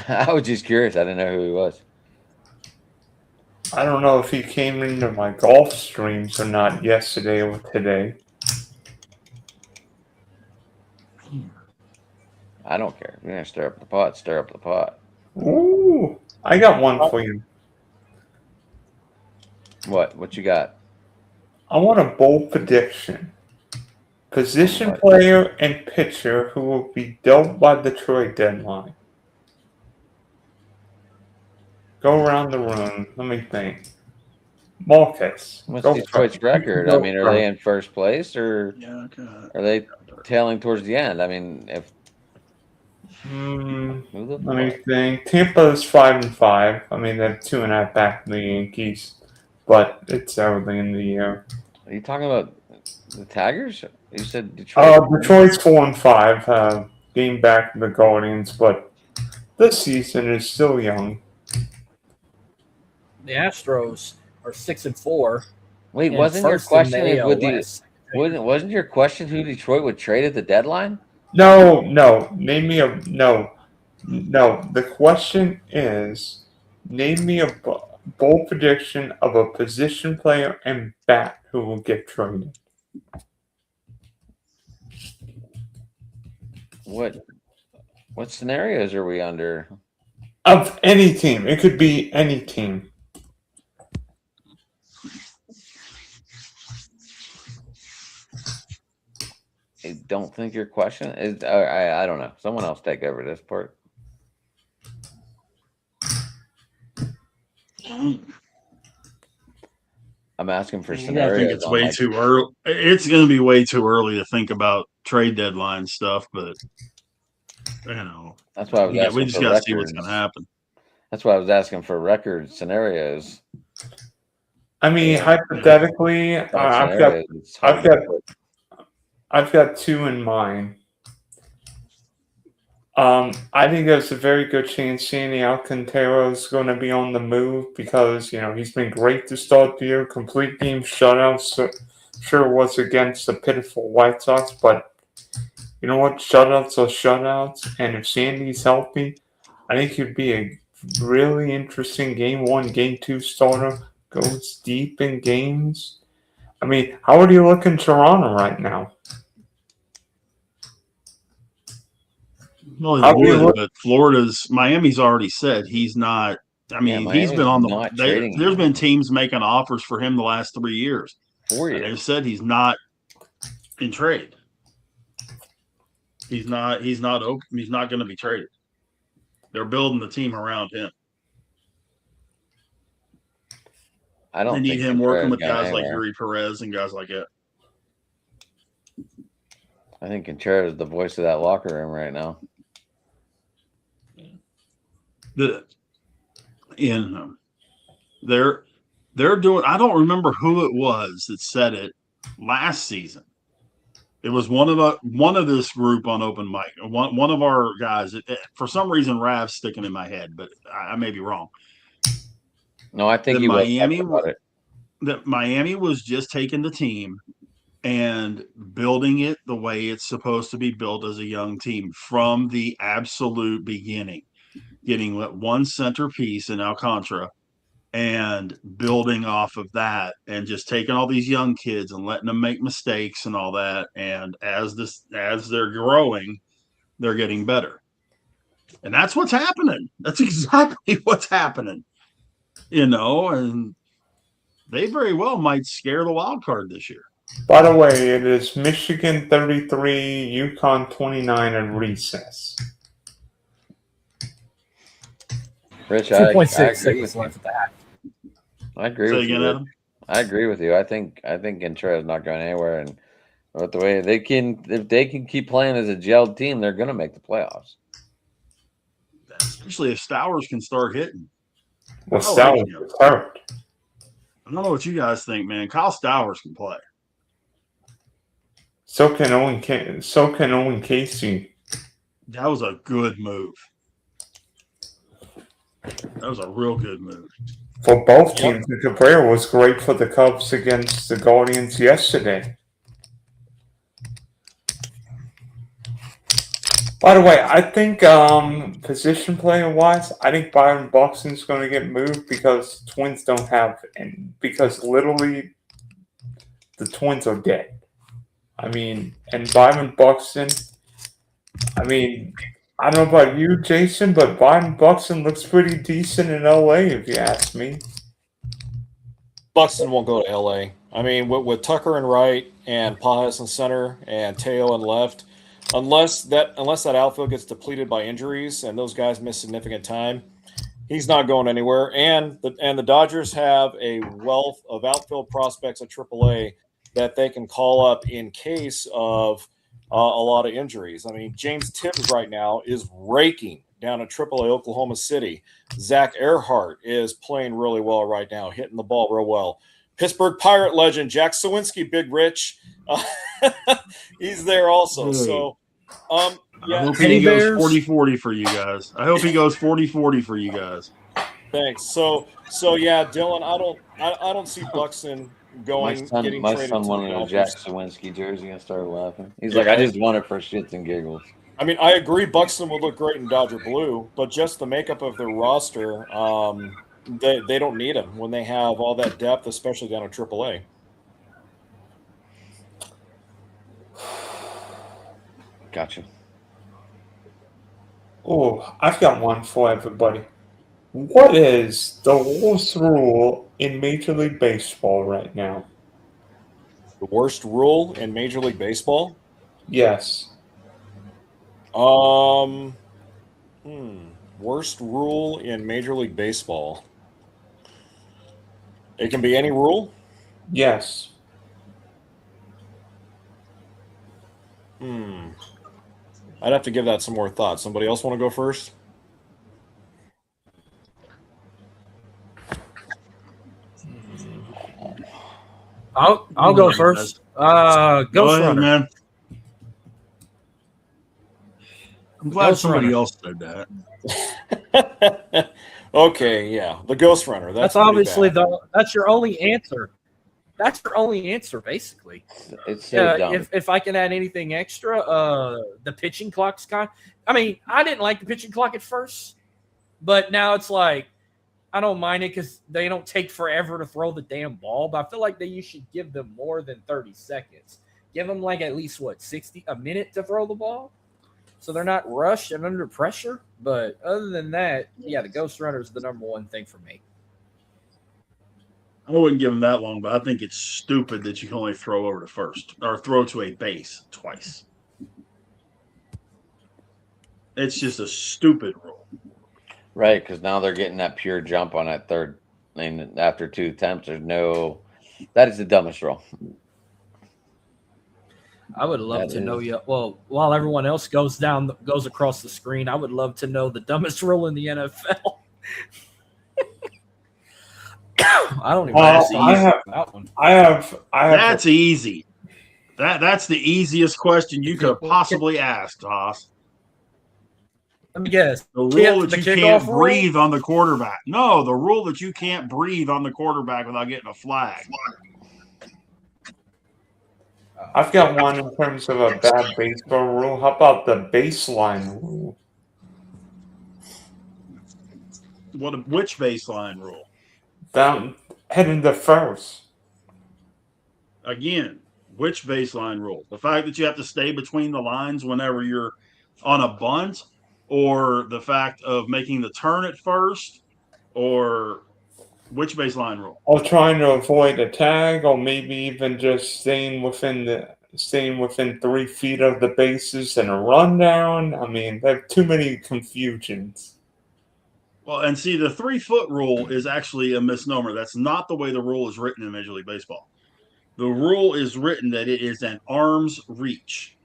I was just curious. I didn't know who he was. I don't know if he came into my golf streams or not yesterday or today. I don't care. You're gonna stir up the pot. Stir up the pot. Ooh, I got one for you. What you got? I want a bold prediction. Position player and pitcher who will be dealt by the trade deadline. Go around the room. Let me think. Marcus. What's go Detroit's first. record? I mean, are they in first place or Yeah, okay. are they tailing towards the end? I mean, if Hmm, who the let me fuck? think. Tampa's 5-5. I mean, they're 2.5 back from the Yankees, but it's early in the year. Are you talking about the Tigers? You said Detroit. Detroit's 4-5. game back the Guardians, but this season is still young. The Astros are 6-4. Wait, and wasn't your first in question the if AL would you West. wasn't your question who Detroit would trade at the deadline? No. Name me a no. The question is, name me a bold prediction of a position player and bat who will get traded. What scenarios are we under? Of any team. It could be any team. I don't think your question is. I don't know. Someone else take over this part. I'm asking for I scenarios. think it's on, way like, too early. It's going to be way too early to think about trade deadline stuff, but That's why I was asking. we just for got to see what's records. going to happen. That's why I was asking for record scenarios. I mean, hypothetically, I've got Scenarios, it's hard to put. I've got two in mind. I think there's a very good chance Sandy Alcantara is going to be on the move because, he's been great to start the year. Complete game shutouts. Sure was against the pitiful White Sox, but you know what? Shutouts are shutouts. And if Sandy's healthy, I think he'd be a really interesting game 1, game 2 starter. Goes deep in games. I mean, how would you look in Toronto right now? Well, How do you look- but Miami's already said he's not. I mean, he's Miami's been on not trading there's him. been teams making offers for him the last 3 years. 4 And years. they've said he's not in trade. He's not open. He's not going to be traded. They're building the team around him. I don't. They need think him working Contreras with going guys like anywhere. Yuri Perez and guys like that. I think Contreras is the voice of that locker room right now. They're doing. I don't remember who it was that said it last season. It was one of this group on open mic. One of our guys. For some reason, Rav's sticking in my head, but I may be wrong. No, I think That he was Miami talking about it. That Miami was just taking the team and building it the way it's supposed to be built as a young team from the absolute beginning, getting one centerpiece in Alcantara and building off of that and just taking all these young kids and letting them make mistakes and all that. And as they're growing, they're getting better. And that's what's happening. That's exactly what's happening. And they very well might scare the wild card this year. By the way, it is Michigan 33, UConn 29 at recess. Rich, I agree 2.6 with seconds you. left at the half. I agree Say with again, you. Adam? I agree with you. I think Contreras is not going anywhere, and with the way if they can keep playing as a gelled team, they're going to make the playoffs. Especially if Stowers can start hitting. Well, Oh, Stowers yeah. was hurt. I don't know what you guys think, man. Kyle Stowers can play. So can Owen Casey. That was a good move. That was a real good move. For both teams, and Cabrera was great for the Cubs against the Guardians yesterday. By the way, I think position player wise, I think Byron Buxton's going to get moved because Twins don't have, and because literally the Twins are dead. I mean, and Byron Buxton, I mean, I don't know about you, Jason, but Byron Buxton looks pretty decent in LA, if you ask me. Buxton won't go to LA. I mean, with Tucker and right and Pajas in center and Teo in left, unless that outfield gets depleted by injuries and those guys miss significant time, he's not going anywhere. And the Dodgers have a wealth of outfield prospects at AAA that they can call up in case of a lot of injuries. I mean, James Tibbs right now is raking down at AAA Oklahoma City. Zach Earhart is playing really well right now, hitting the ball real well. Pittsburgh Pirate legend Jack Sawinski, Big Rich, he's there also. Hey. So I Yeah. hope Teddy he goes bears? 40-40 for you guys. I hope he goes 40-40 for you guys. Thanks. So yeah, Dylan, I don't see Buxton getting My traded son to the wanted a Dolphins. Jack Sawinski jersey and started laughing. He's Yeah. like, I just want it for shits and giggles. I mean, I agree Buxton would look great in Dodger blue, but just the makeup of their roster, they don't need him when they have all that depth, especially down at AAA. Gotcha. Oh, I've got one for everybody. What is the worst rule in Major League Baseball right now? The worst rule in Major League Baseball? Yes. Worst rule in Major League Baseball. It can be any rule? Yes. I'd have to give that some more thought. Somebody else want to go first? I'll go first. Ghost Go ahead, Runner. man. I'm glad Ghost somebody Runner. else said that. Okay, yeah, the Ghost Runner. That's obviously that's your only answer. That's your only answer, basically. It's so dumb. If I can add anything extra, the pitching clock's I mean, I didn't like the pitching clock at first, but now it's like I don't mind it because they don't take forever to throw the damn ball. But I feel like you should give them more than 30 seconds. Give them like at least 60 minute to throw the ball, so they're not rushed and under pressure. But other than that, yeah, the Ghost Runner is the number one thing for me. I wouldn't give him that long, but I think it's stupid that you can only throw over to first or throw to a base twice. It's just a stupid rule. Right, because now they're getting that pure jump on that third. And after 2 attempts, that is the dumbest rule. I would love That to know is- you. Well, while everyone else goes across the screen, I would love to know the dumbest rule in the NFL. I don't even Well, see I have- that one. I have That's easy. That's the easiest question you could have possibly asked, Haas. Let me guess. The Kick- rule that the you kickoff can't rule? breathe on the quarterback. No, the rule that you can't breathe on the quarterback without getting a flag. I've got one in terms of a bad baseball rule. How about the baseline rule? Which baseline rule? Down heading to first. Again, which baseline rule? The fact that you have to stay between the lines whenever you're on a bunt, or the fact of making the turn at first, or which baseline rule? Or trying to avoid a tag, or maybe even just staying within 3 feet of the bases and a rundown. I mean, there are too many confusions. Well, and see, the 3-foot rule is actually a misnomer. That's not the way the rule is written in Major League Baseball. The rule is written that it is an arm's reach.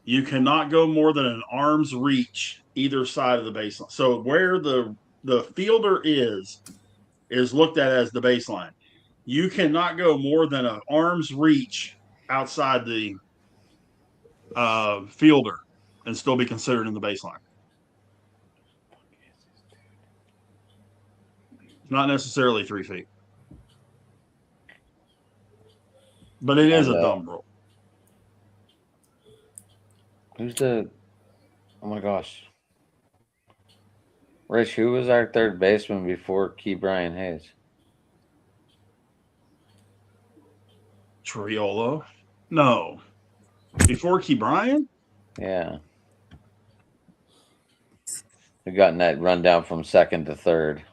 You cannot go more than an arm's reach either side of the baseline. So where the fielder is looked at as the baseline. You cannot go more than an arm's reach outside the fielder and still be considered in the baseline. Not necessarily 3 feet. But it is a dumb rule. Oh my gosh. Rich, who was our third baseman before Key Brian Hayes? Triolo? No. Before Key Brian? Yeah. We gotten that rundown from second to third.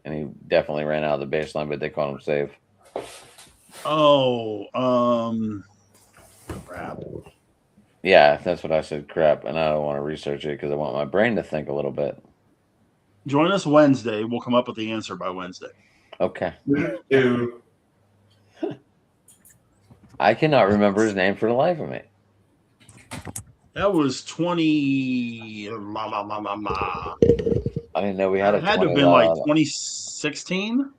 And he definitely ran out of the baseline, but they called him safe. Oh, crap. Yeah, that's what I said, crap. And I don't want to research it because I want my brain to think a little bit. Join us Wednesday. We'll come up with the answer by Wednesday. Okay. Dude, I cannot remember his name for the life of me. That was 20. I didn't know we had a It had to have 20 been like lot. 2016.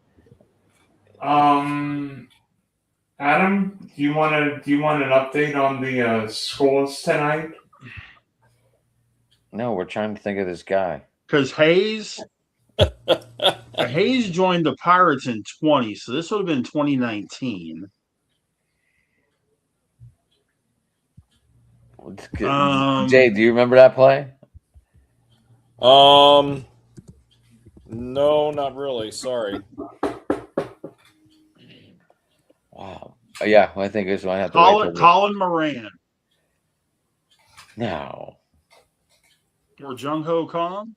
Adam, do you want an update on the scores tonight? No, we're trying to think of this guy. Because Hayes joined the Pirates in 20, so this would have been 2019. Jay, do you remember that play? No, not really. Sorry. Wow. Yeah, I think this one I have to wait till Colin Moran No. or Jung Ho Kong.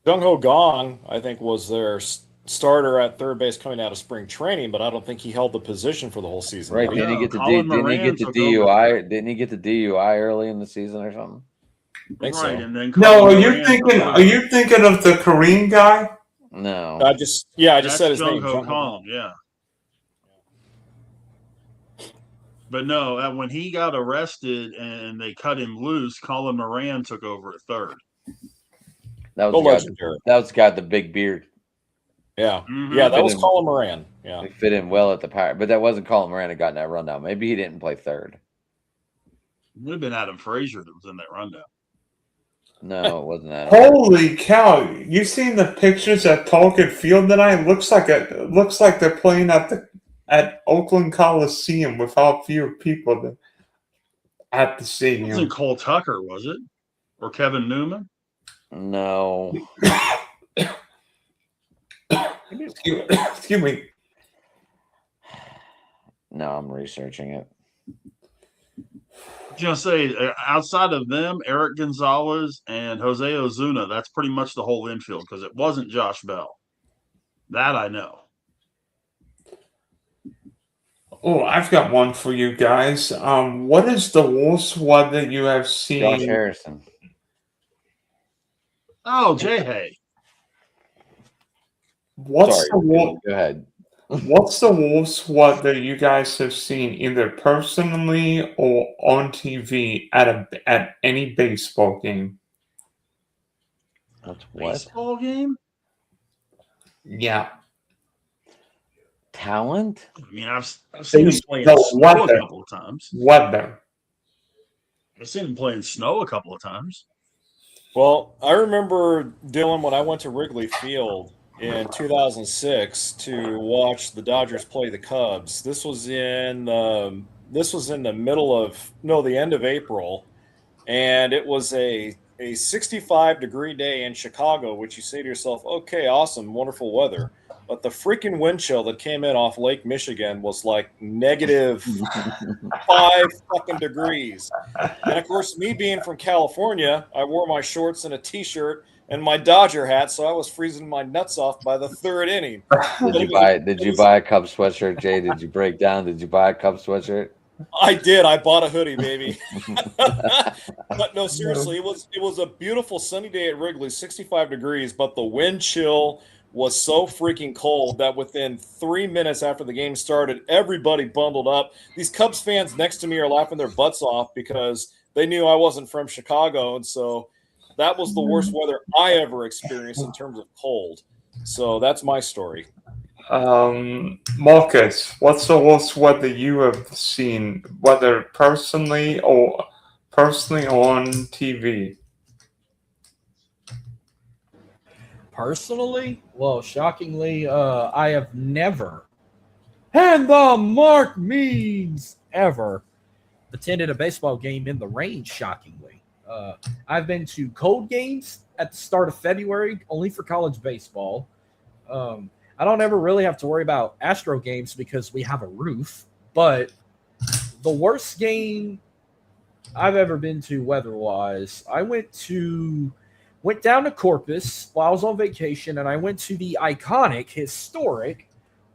Jung Ho Gong, I think, was their starter at third base coming out of spring training, but I don't think he held the position for the whole season. Right? did Didn't he get the Colin didn't he Moran get the took DUI? over. Didn't he get the DUI early in the season or something? I think Right, so. and then No, Colin are you Moran thinking? took Are over. you thinking of the Korean guy? No. I just That's said his Jung name. Ho Jung Ho Kong, yeah. But no, when he got arrested and they cut him loose, Colin Moran took over at third. That was The the guy, legendary. that was the guy with the big beard. Yeah. Mhm. Yeah, that Fit was in- Colin Moran. Yeah. He fit in well at the Pirate, but that wasn't Colin Moran that got in that rundown. Maybe he didn't play third. It would have been Adam Frazier that was in that rundown. No, it wasn't that. Holy cow! You seen the pictures at Talcott Field tonight? Looks like they're playing at Oakland Coliseum without fewer people at the It stadium. wasn't Cole Tucker, was it? Or Kevin Newman? No. Excuse me. No, I'm researching it. Just say outside of them, Eric Gonzalez and Jose Ozuna, that's pretty much the whole infield because it wasn't Josh Bell. That I know. Oh, I've got one for you guys. What is the worst weather you have Josh seen? Harrison. Oh, Jay Hay. What's Sorry. the Go ahead. What's the worst weather you guys have seen, either personally or on TV at any baseball game? What's what? Baseball game? Yeah. Talent? I mean, I've seen him play in No, snow a weather. couple of times. Weather. I've seen him play in snow a couple of times. Well, I remember, Dylan, when I went to Wrigley Field in 2006 to watch the Dodgers play the Cubs. This was in the end of April, and it was a 65-degree day in Chicago, which you say to yourself, okay, awesome, wonderful weather. But the freaking wind chill that came in off Lake Michigan was like negative 5 fucking degrees. And of course, me being from California, I wore my shorts and a t-shirt and my Dodger hat, so I was freezing my nuts off by the third inning. Did you buy a Cubs sweatshirt, Jay? Did you break down? Did you buy a Cubs sweatshirt? I did. I bought a hoodie, baby. But no, seriously, it was a beautiful sunny day at Wrigley, 65 degrees, but the wind chill was so freaking cold that within 3 minutes after the game started, everybody bundled up. These Cubs fans next to me are laughing their butts off because they knew I wasn't from Chicago, and so that was the worst weather I ever experienced in terms of cold. So that's my story. Marcus, what's the worst weather you have seen, whether personally or on TV? Personally, well, shockingly, I have never, and the mark means ever, attended a baseball game in the rain, shockingly. I've been to cold games at the start of February, only for college baseball. I don't ever really have to worry about Astro games because we have a roof, but the worst game I've ever been to weather-wise, I went down to Corpus while I was on vacation, and I went to the iconic, historic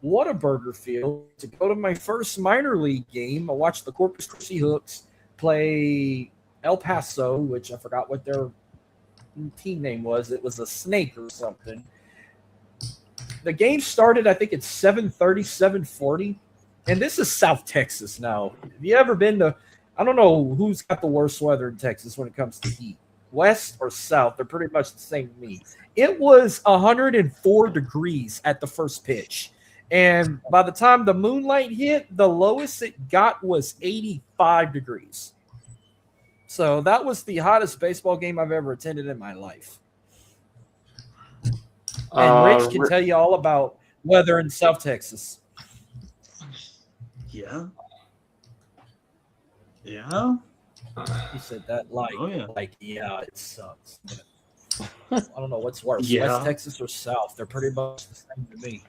Whataburger Field to go to my first minor league game. I watched the Corpus Christi Hooks play El Paso, which I forgot what their team name was. It was a snake or something. The game started, I think it's 7:30, 7:40, and this is South Texas now. Have you ever been to, I don't know who's got the worst weather in Texas when it comes to heat. West or south, they're pretty much the same to me. It was 104 degrees at the first pitch. And by the time the moonlight hit, the lowest it got was 85 degrees. So that was the hottest baseball game I've ever attended in my life. And Rich can tell you all about weather in South Texas. Yeah. Yeah. He said that yeah, it sucks. I don't know what's worse, Yeah. West Texas or South. They're pretty much the same to me.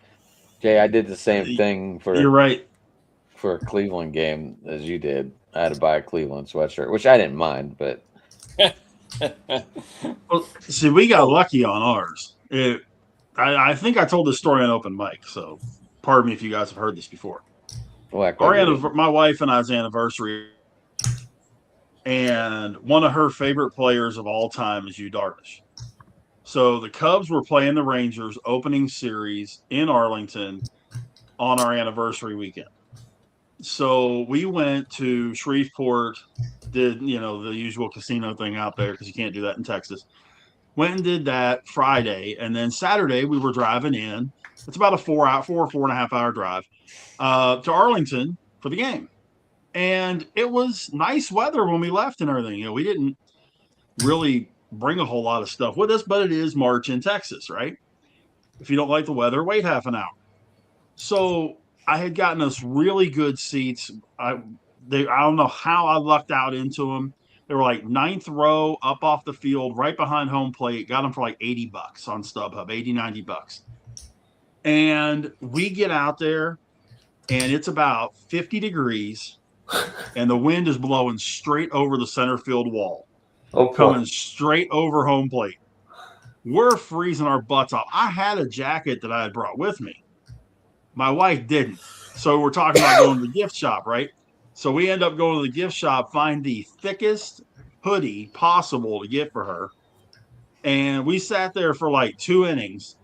Jay, I did the same thing You're right. for a Cleveland game as you did. I had to buy a Cleveland sweatshirt, which I didn't mind, but Well, see, we got lucky on ours. I think I told this story on open mic, so pardon me if you guys have heard this before. My wife and I's anniversary, and one of her favorite players of all time is Yu Darvish. So the Cubs were playing the Rangers opening series in Arlington on our anniversary weekend. So we went to Shreveport, did the usual casino thing out there because you can't do that in Texas. Went and did that Friday, and then Saturday we were driving in. It's about a 4 and a half hour drive to Arlington for the game, and it was nice weather when we left and everything. We didn't really bring a whole lot of stuff with us, but it is March in Texas, right? If you don't like the weather, wait half an hour. So I had gotten us really good seats. I don't know how I lucked out into them. They were like 9th row up off the field, right behind home plate. Got them for like $80 on StubHub, $80-$90. And we get out there, and it's about 50 degrees, and the wind is blowing straight over the center field wall, coming straight over home plate. We're freezing our butts off. I had a jacket that I had brought with me. My wife didn't. So we're talking about going to the gift shop, right? So we end up going to the gift shop, find the thickest hoodie possible to get for her. And we sat there for like 2 innings.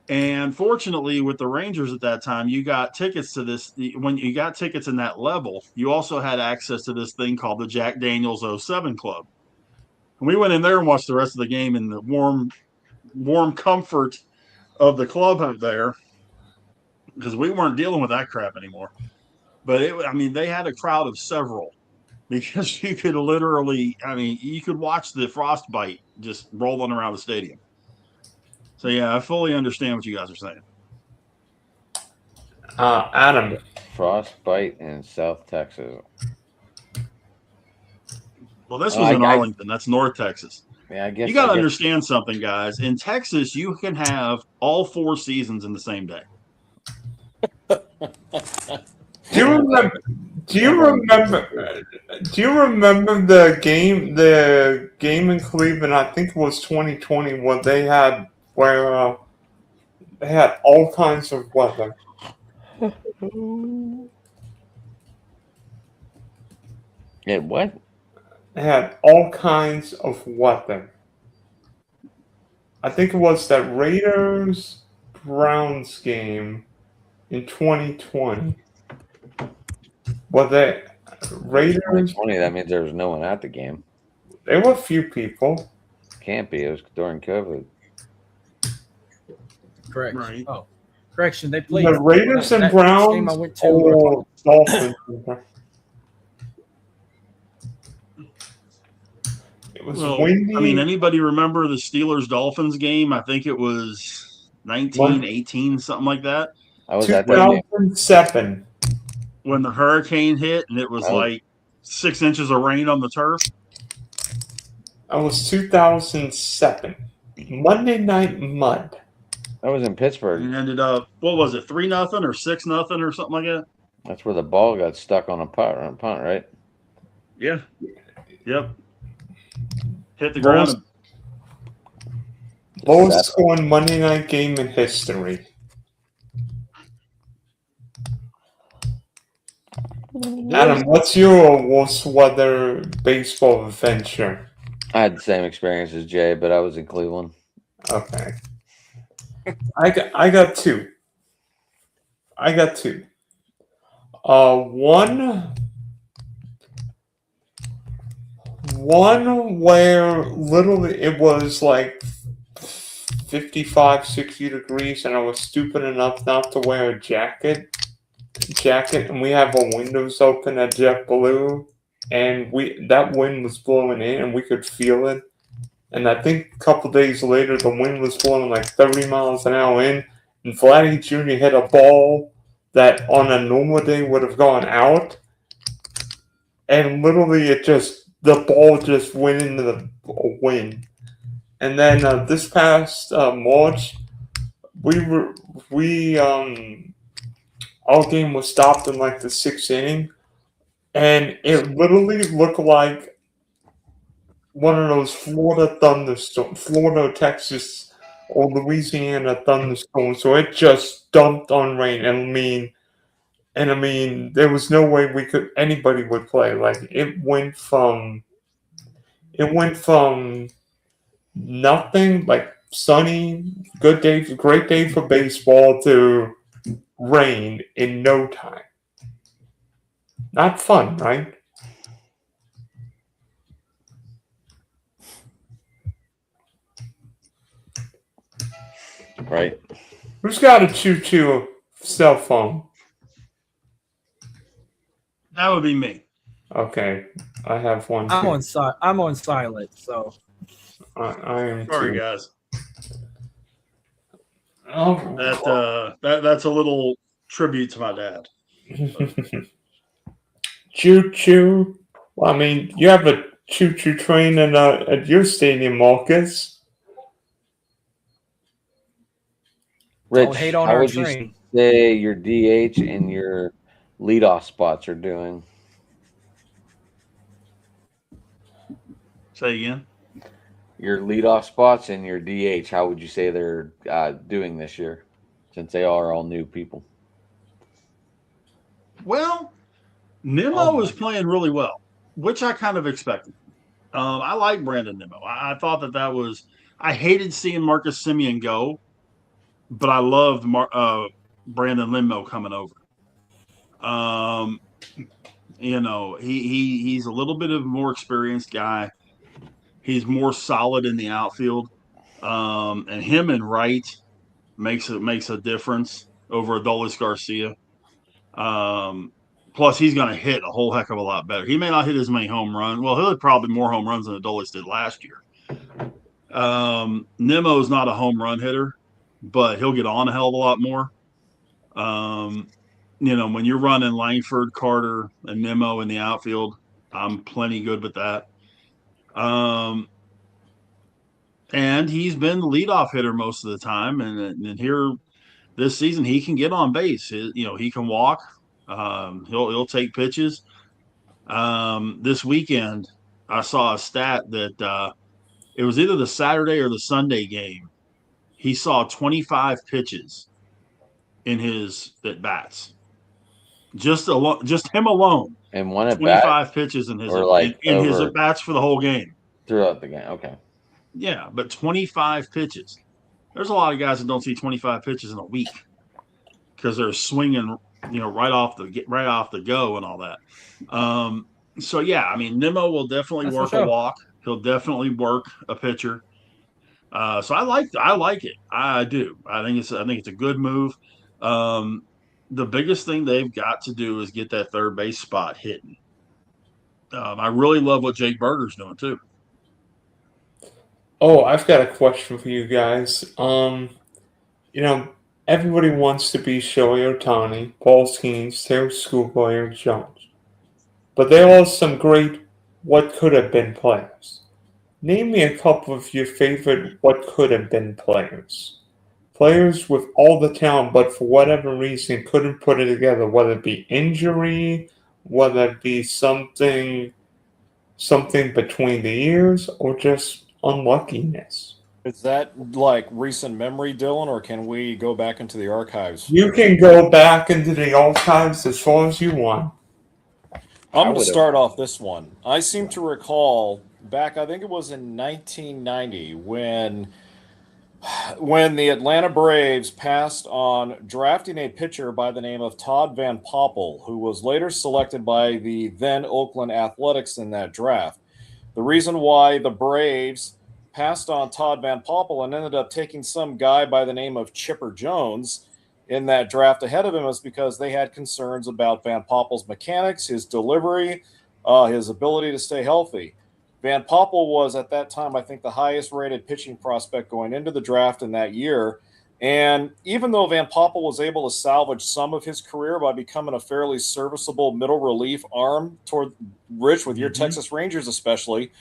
And fortunately, with the Rangers at that time, you got tickets to this. When you got tickets in that level, you also had access to this thing called the Jack Daniels 07 Club. And we went in there and watched the rest of the game in the warm comfort of the club up there, because we weren't dealing with that crap anymore. But they had a crowd of several, because you could literally, you could watch the frostbite just rolling around the stadium. So yeah, I fully understand what you guys are saying. Adam. Frostbite in South Texas. Well, this was in Arlington. That's North Texas. Yeah, I guess you got to understand something, guys. In Texas, you can have all 4 seasons in the same day. Do you remember the game in Cleveland? I think it was 2020 where they had all kinds of weather. Yeah, what? They had all kinds of weather. I think it was that Raiders-Browns game in 2020. Well, the Raiders. 2020, that means there was no one at the game. There were a few people. Can't be. It was during COVID. Correct. Right. Oh, correction. They played The Raiders and Browns. Game I went to. Or Dolphins. It was windy. Anybody remember the Steelers-Dolphins game? I think it was 1918, something like that. I was at that game. 2007. When the hurricane hit and it was like 6 inches of rain on the turf. That was 2007. Monday Night Mud. That was in Pittsburgh. And ended up, what was it, 3-0 or 6-0 or something like that? That's where the ball got stuck on a punt, right? Yeah. Yep. Hit the ground. Lowest scoring Monday night game in history. Adam, what's your worst weather baseball adventure? I had the same experience as Jay, but I was in Cleveland. Okay. I got two. One where literally it was like 55, 60 degrees, and I was stupid enough not to wear a jacket, and we have our windows open at JetBlue, and that wind was blowing in, and we could feel it. And I think a couple days later, the wind was blowing like 30 miles an hour in, and Vladdy Jr. hit a ball that on a normal day would have gone out, and literally the ball just went into the wind. And then this past March, our game was stopped in like the 6th inning, and it literally looked like one of those Florida thunderstorms, Florida, Texas, or Louisiana thunderstorms. So it just dumped on rain, and I mean, there was no way anybody would play. Like it went from nothing, like sunny, great day for baseball, to rain in no time. Not fun, right? Right. Who's got a choo-choo cell phone? That would be me. Okay, I have one. I'm too. on silent, so I am Sorry, too. guys. Oh, That's a little tribute to my dad. choo-choo. Well, I mean, you have a choo-choo train at your stadium, Marcus. Rich, don't hate on how our would train. you say your DH and your leadoff spots are doing? Say again. Your leadoff spots and your DH, how would you say they're doing this year, since they are all new people? Well, Nimmo is playing really well, which I kind of expected. I like Brandon Nimmo. I thought that was. I hated seeing Marcus Semien go, but I loved Brandon Nimmo coming over. He's a little bit of a more experienced guy. He's more solid in the outfield, and him and Wright makes a difference over Adolis Garcia. Plus, he's going to hit a whole heck of a lot better. He may not hit as many home runs. Well, he'll hit probably more home runs than Adolis did last year. Nimmo's not a home run hitter, but he'll get on a hell of a lot more. When you're running Langford, Carter, and Nimmo in the outfield, I'm plenty good with that. And he's been the leadoff hitter most of the time. And here this season, he can get on base. He can walk. He'll take pitches. This weekend, I saw a stat that it was either the Saturday or the Sunday game. He saw 25 pitches in his at bats. Just him alone. And one at 25 pitches in his his at bats for the whole game. Throughout the game, okay. Yeah, but 25 pitches. There's a lot of guys that don't see 25 pitches in a week because they're swinging, right off the go and all that. So yeah, I mean, Nimmo will definitely work a walk. He'll definitely work a pitcher. So I like it. I do. I think it's a good move. The biggest thing they've got to do is get that third base spot hitting. I really love what Jake Berger's doing too. Oh, I've got a question for you guys. Everybody wants to be Shohei Ohtani, Paul Skeens, Terry Schoolboy, Eric Jones. But there are some great what could have been players. Name me a couple of your favorite what could have been players. Players with all the talent, but for whatever reason couldn't put it together, whether it be injury, whether it be something between the ears, or just unluckiness. Is that like recent memory, Dylan, or can we go back into the archives? You can go back into the archives as far as you want. I'm going to start off this one. I seem to recall back, I think it was in 1990, when the Atlanta Braves passed on drafting a pitcher by the name of Todd Van Poppel, who was later selected by the then Oakland Athletics in that draft. The reason why the Braves passed on Todd Van Poppel and ended up taking some guy by the name of Chipper Jones in that draft ahead of him is because they had concerns about Van Poppel's mechanics, his delivery, his ability to stay healthy. Van Poppel was at that time, I think, the highest rated pitching prospect going into the draft in that year. And even though Van Poppel was able to salvage some of his career by becoming a fairly serviceable middle relief arm toward Rich with your Texas Rangers, especially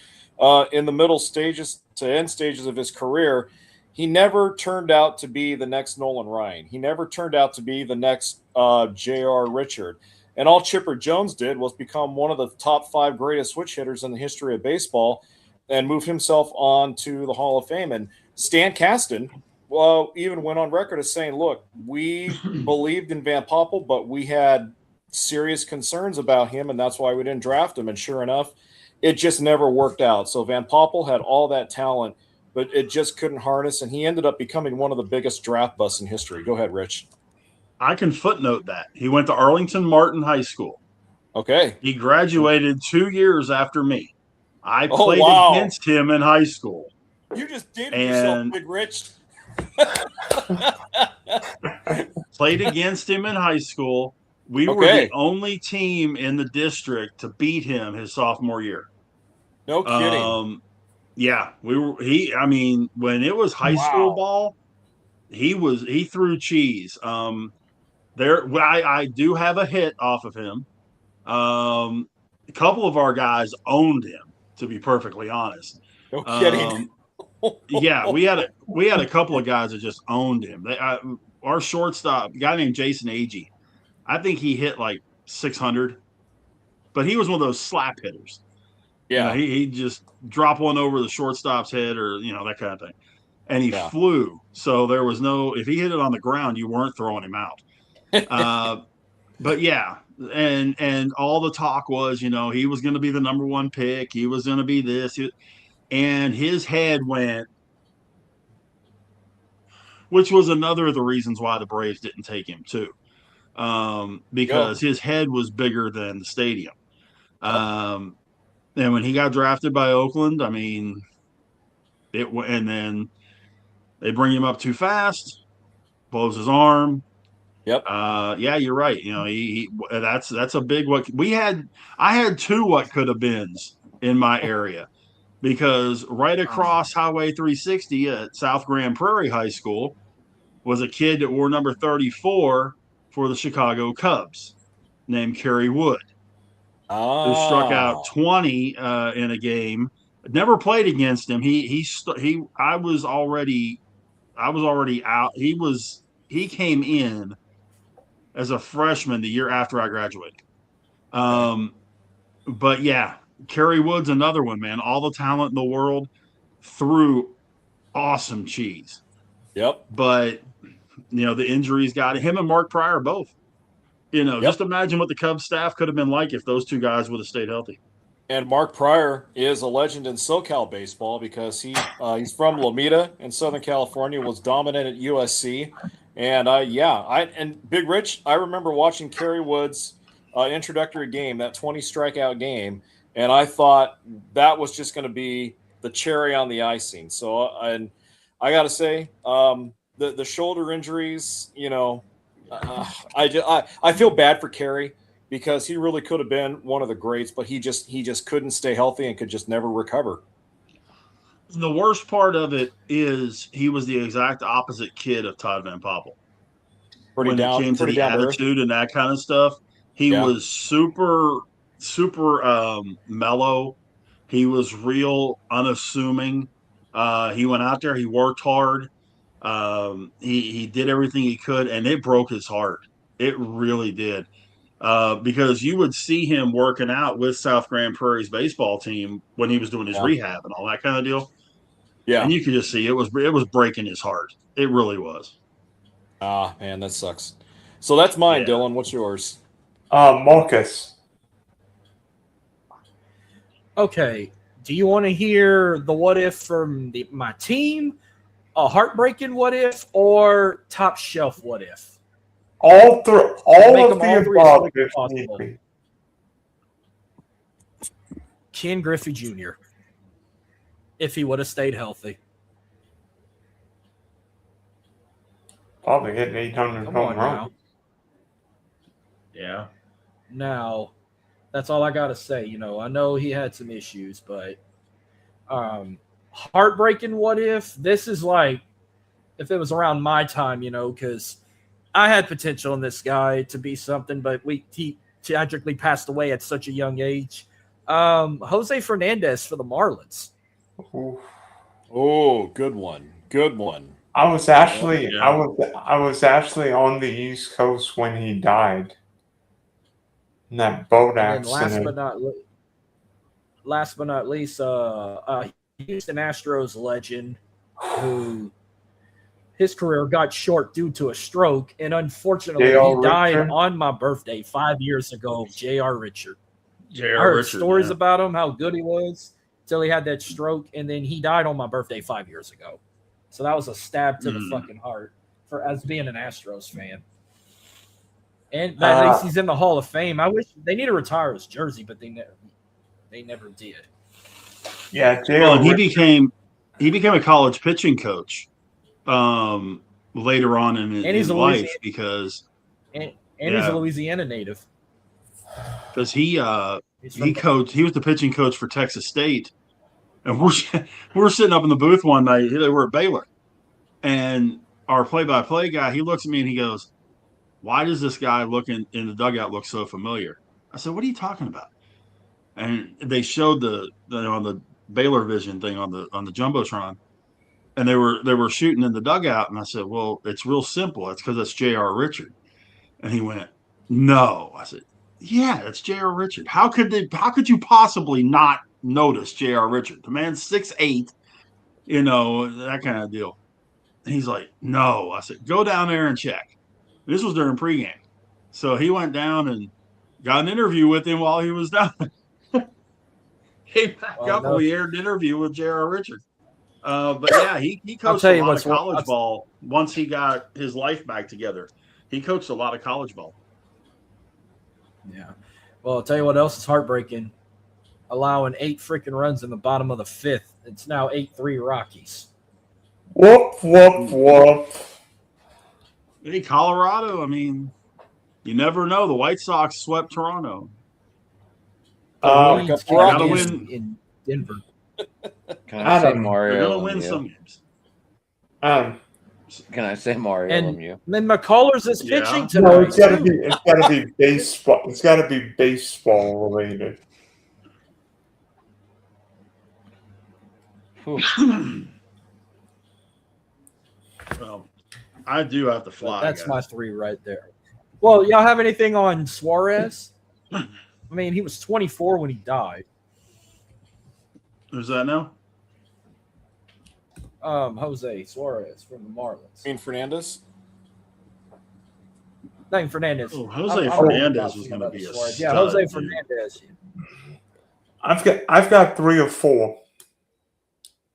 in the middle stages to end stages of his career, he never turned out to be the next Nolan Ryan. He never turned out to be the next J.R. Richard. And all Chipper Jones did was become one of the top 5 greatest switch hitters in the history of baseball and move himself on to the Hall of Fame. And Stan Kasten even went on record as saying, look, we believed in Van Poppel, but we had serious concerns about him, and that's why we didn't draft him. And sure enough, it just never worked out. So Van Poppel had all that talent, but it just couldn't harness, and he ended up becoming one of the biggest draft busts in history. Go ahead, Rich. I can footnote that. He went to Arlington Martin High School. Okay. He graduated 2 years after me. I played against him in high school. You just dated yourself, Big Rich. Played against him in high school. We were the only team in the district to beat him his sophomore year. No kidding. Yeah, we were. I mean, when it was high school ball, he threw cheese. I do have a hit off of him. A couple of our guys owned him, to be perfectly honest. No kidding. Yeah, we had a couple of guys that just owned him. Our shortstop, a guy named Jason Agee, I think he hit like 600, but he was one of those slap hitters. Yeah, he just drop one over the shortstop's head, or that kind of thing, and he flew. So there was no, if he hit it on the ground, you weren't throwing him out. But yeah, and all the talk was, he was going to be the number 1 pick. He was going to be this, and his head went, which was another of the reasons why the Braves didn't take him too, because his head was bigger than the stadium. And when he got drafted by Oakland, I mean, and then they bring him up too fast, blows his arm. Yep. Yeah, you're right. That's a big what we had. I had 2 what could have beens in my area, because right across Highway 360 at South Grand Prairie High School was a kid that wore number 34 for the Chicago Cubs named Kerry Wood, who struck out 20 in a game. Never played against him. I was already out. He came in as a freshman the year after I graduated. But yeah, Kerry Wood's another one, man. All the talent in the world, threw awesome cheese. Yep. But the injuries got him, and Mark Pryor both. Just imagine what the Cubs staff could have been like if those 2 guys would have stayed healthy. And Mark Pryor is a legend in SoCal baseball because he's from Lomita in Southern California, was dominant at USC. And and Big Rich, I remember watching Kerry Wood's introductory game, that 20 strikeout game, and I thought that was just going to be the cherry on the icing. So, and I got to say, the shoulder injuries, I feel bad for Kerry, because he really could have been one of the greats, but he just couldn't stay healthy and could just never recover. The worst part of it is he was the exact opposite kid of Todd Van Poppel. When it came to the attitude and that kind of stuff, he was super, super mellow. He was real unassuming. He went out there, he worked hard. He did everything he could, and it broke his heart. It really did. Because you would see him working out with South Grand Prairie's baseball team when he was doing his rehab and all that kind of deal. Yeah. And you could just see it was breaking his heart. It really was. Man, that sucks. So that's mine, Dylan. What's yours? Marcus. Okay. Do you want to hear the what if from my team, a heartbreaking what if, or top shelf what if? All of the above, if need be. Ken Griffey Jr., if he would have stayed healthy. Probably hitting 800 home runs. Yeah. Now, That's all I gotta say. I know he had some issues, but heartbreaking. What if this is like if it was around my time? Because I had potential in this guy to be something, but he tragically passed away at such a young age. Jose Fernandez for the Marlins. Ooh. Oh, good one. Good one. I was actually Yeah. I was actually on the East Coast when he died. In that boat And then accident. last but not least, Houston Astros legend who his career got short due to a stroke, and unfortunately, J.R. he died Richard? on my birthday 5 years ago. J.R. Richard. I J.R. heard Richard, stories yeah. about him, how good he was, till he had that stroke, and then he died on my birthday 5 years ago. So that was a stab to the fucking heart for as being an Astros fan. And at least he's in the Hall of Fame. I wish they need to retire his jersey, but they never did. Yeah, Well, J.R. and he Richard. became a college pitching coach later on in he's his a life Louisiana- because And he's Yeah. a Louisiana native. he He's from was the pitching coach for Texas State, and we're sitting up in the booth one night. They were at Baylor, and our play-by-play guy, he looks at me and he goes, "Why does this guy looking in the dugout look so familiar?" I said, "What are you talking about?" And they showed the on the Baylor Vision thing on the jumbotron, and they were shooting in the dugout, and I said, "Well, it's real simple. It's because it's J.R. Richard." And he went, "No." I said, "Yeah, it's J.R. Richard. How could you possibly not notice J.R. Richard? The man's 6'8", that kind of deal." And he's like, "No." I said, "Go down there and check." This was during pregame. So he went down and got an interview with him while he was down. Came back up and we aired an interview with J.R. Richard. But yeah, he coached tell a you lot what's of college ball once he got his life back together. He coached a lot of college ball. Yeah. Well, I'll tell you what else is heartbreaking. Allowing 8 freaking runs in the bottom of the 5th. It's now 8-3 Rockies. Whoop, whoop, whoop. Hey, Colorado, I mean, you never know. The White Sox swept Toronto. Leeds they gotta Rockies win. in Denver. Can I say Adam, Mario They're going to win Lemieux? some games. Can I say Mario And Lemieux? then McCullers is Yeah. pitching No, tonight. it's gotta be baseball. It's gotta be baseball related. Well, I do have to fly. That's guys. my 3 right there. Well, y'all have anything on Suarez? I mean, he was 24 when he died. Who's that now? Jose Suarez from the Marlins. I mean, Fernandez. Not Fernandez. Oh, Jose I'm Fernandez talking was going to about be a Suarez. stud, Yeah, Jose dude. Fernandez. I've got 3 or 4.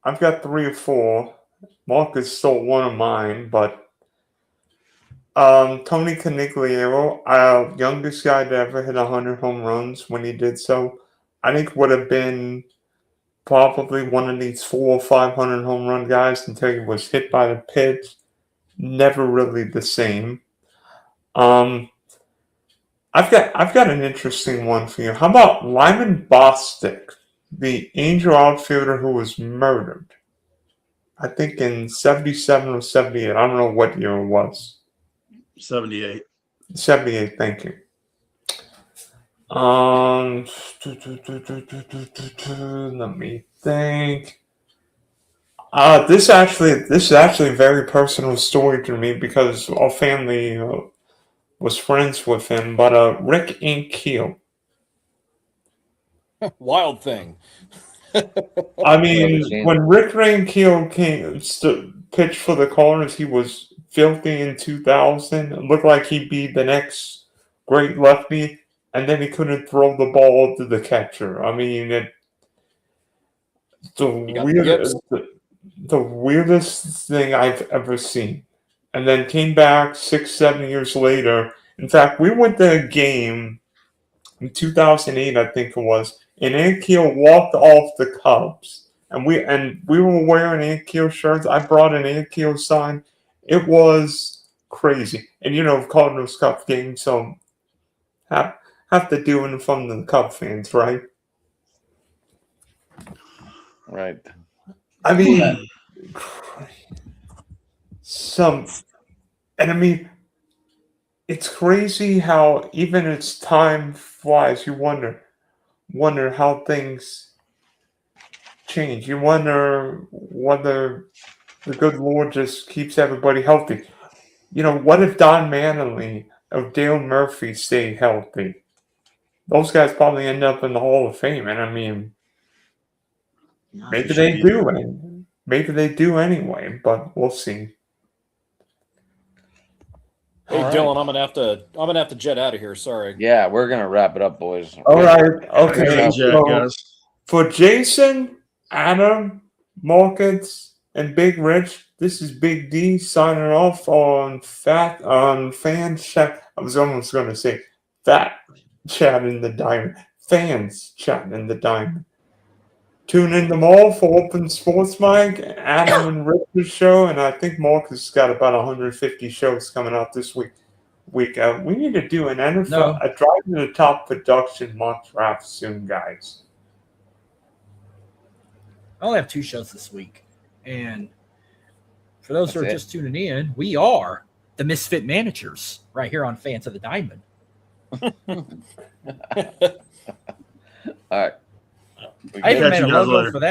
I've got 3 or 4. Marcus stole one of mine, but Tony Conigliaro, youngest guy to ever hit 100 home runs when he did so, I think would have been probably one of these 400 or 500 home run guys until he was hit by the pitch. Never really the same. I've got an interesting one for you. How about Lyman Bostic, the Angel outfielder who was murdered? I think in 77 or 78. I don't know what year it was. 78. 78, thank you. Let me think. This is actually a very personal story to me because our family was friends with him. But Rick Ankiel. Wild thing. I mean, Seen when Rick Ankiel pitched for the Cardinals, he was filthy in 2000. It looked like he'd be the next great lefty, and then he couldn't throw the ball to the catcher. I mean, the weirdest thing I've ever seen. And then came back 6-7 years later. In fact, we went to a game in 2008, I think it was, and Ankiel walked off the Cubs. And we were wearing Ankiel shirts. I brought an Ankiel sign. It was crazy. And Cardinals Cup game, so have to do in front of the Cub fans, right? Right. I mean, and I mean, it's crazy how even as time flies, you wonder how things change. You wonder whether the good Lord just keeps everybody healthy. You know, what if Don Manley or Dale Murphy stay healthy? Those guys probably end up in the Hall of Fame, and I mean, maybe they do, and maybe they do anyway. But we'll see. Hey, All right. Dylan, I'm gonna have to jet out of here. Sorry. Yeah, we're gonna wrap it up, boys. All right, okay. Good Jack, So, guys. for Jason, Adam, Markets, and Big Rich, this is Big D signing off on Fan Chat. I was almost going to say Fat Chat in the Diamond. Fans Chat in the Diamond. Tune in tomorrow for Open Sports Mic, Adam and Rich's show, and I think Marcus got about 150 shows coming out this week. We need to do an NFL, a Drive to the Top production mock draft soon, guys. I only have 2 shows this week. And for those who are That's it. just tuning in, we are the Misfit Managers right here on Fans of the Diamond. All right. I even Catch made you a guys logo later. for that.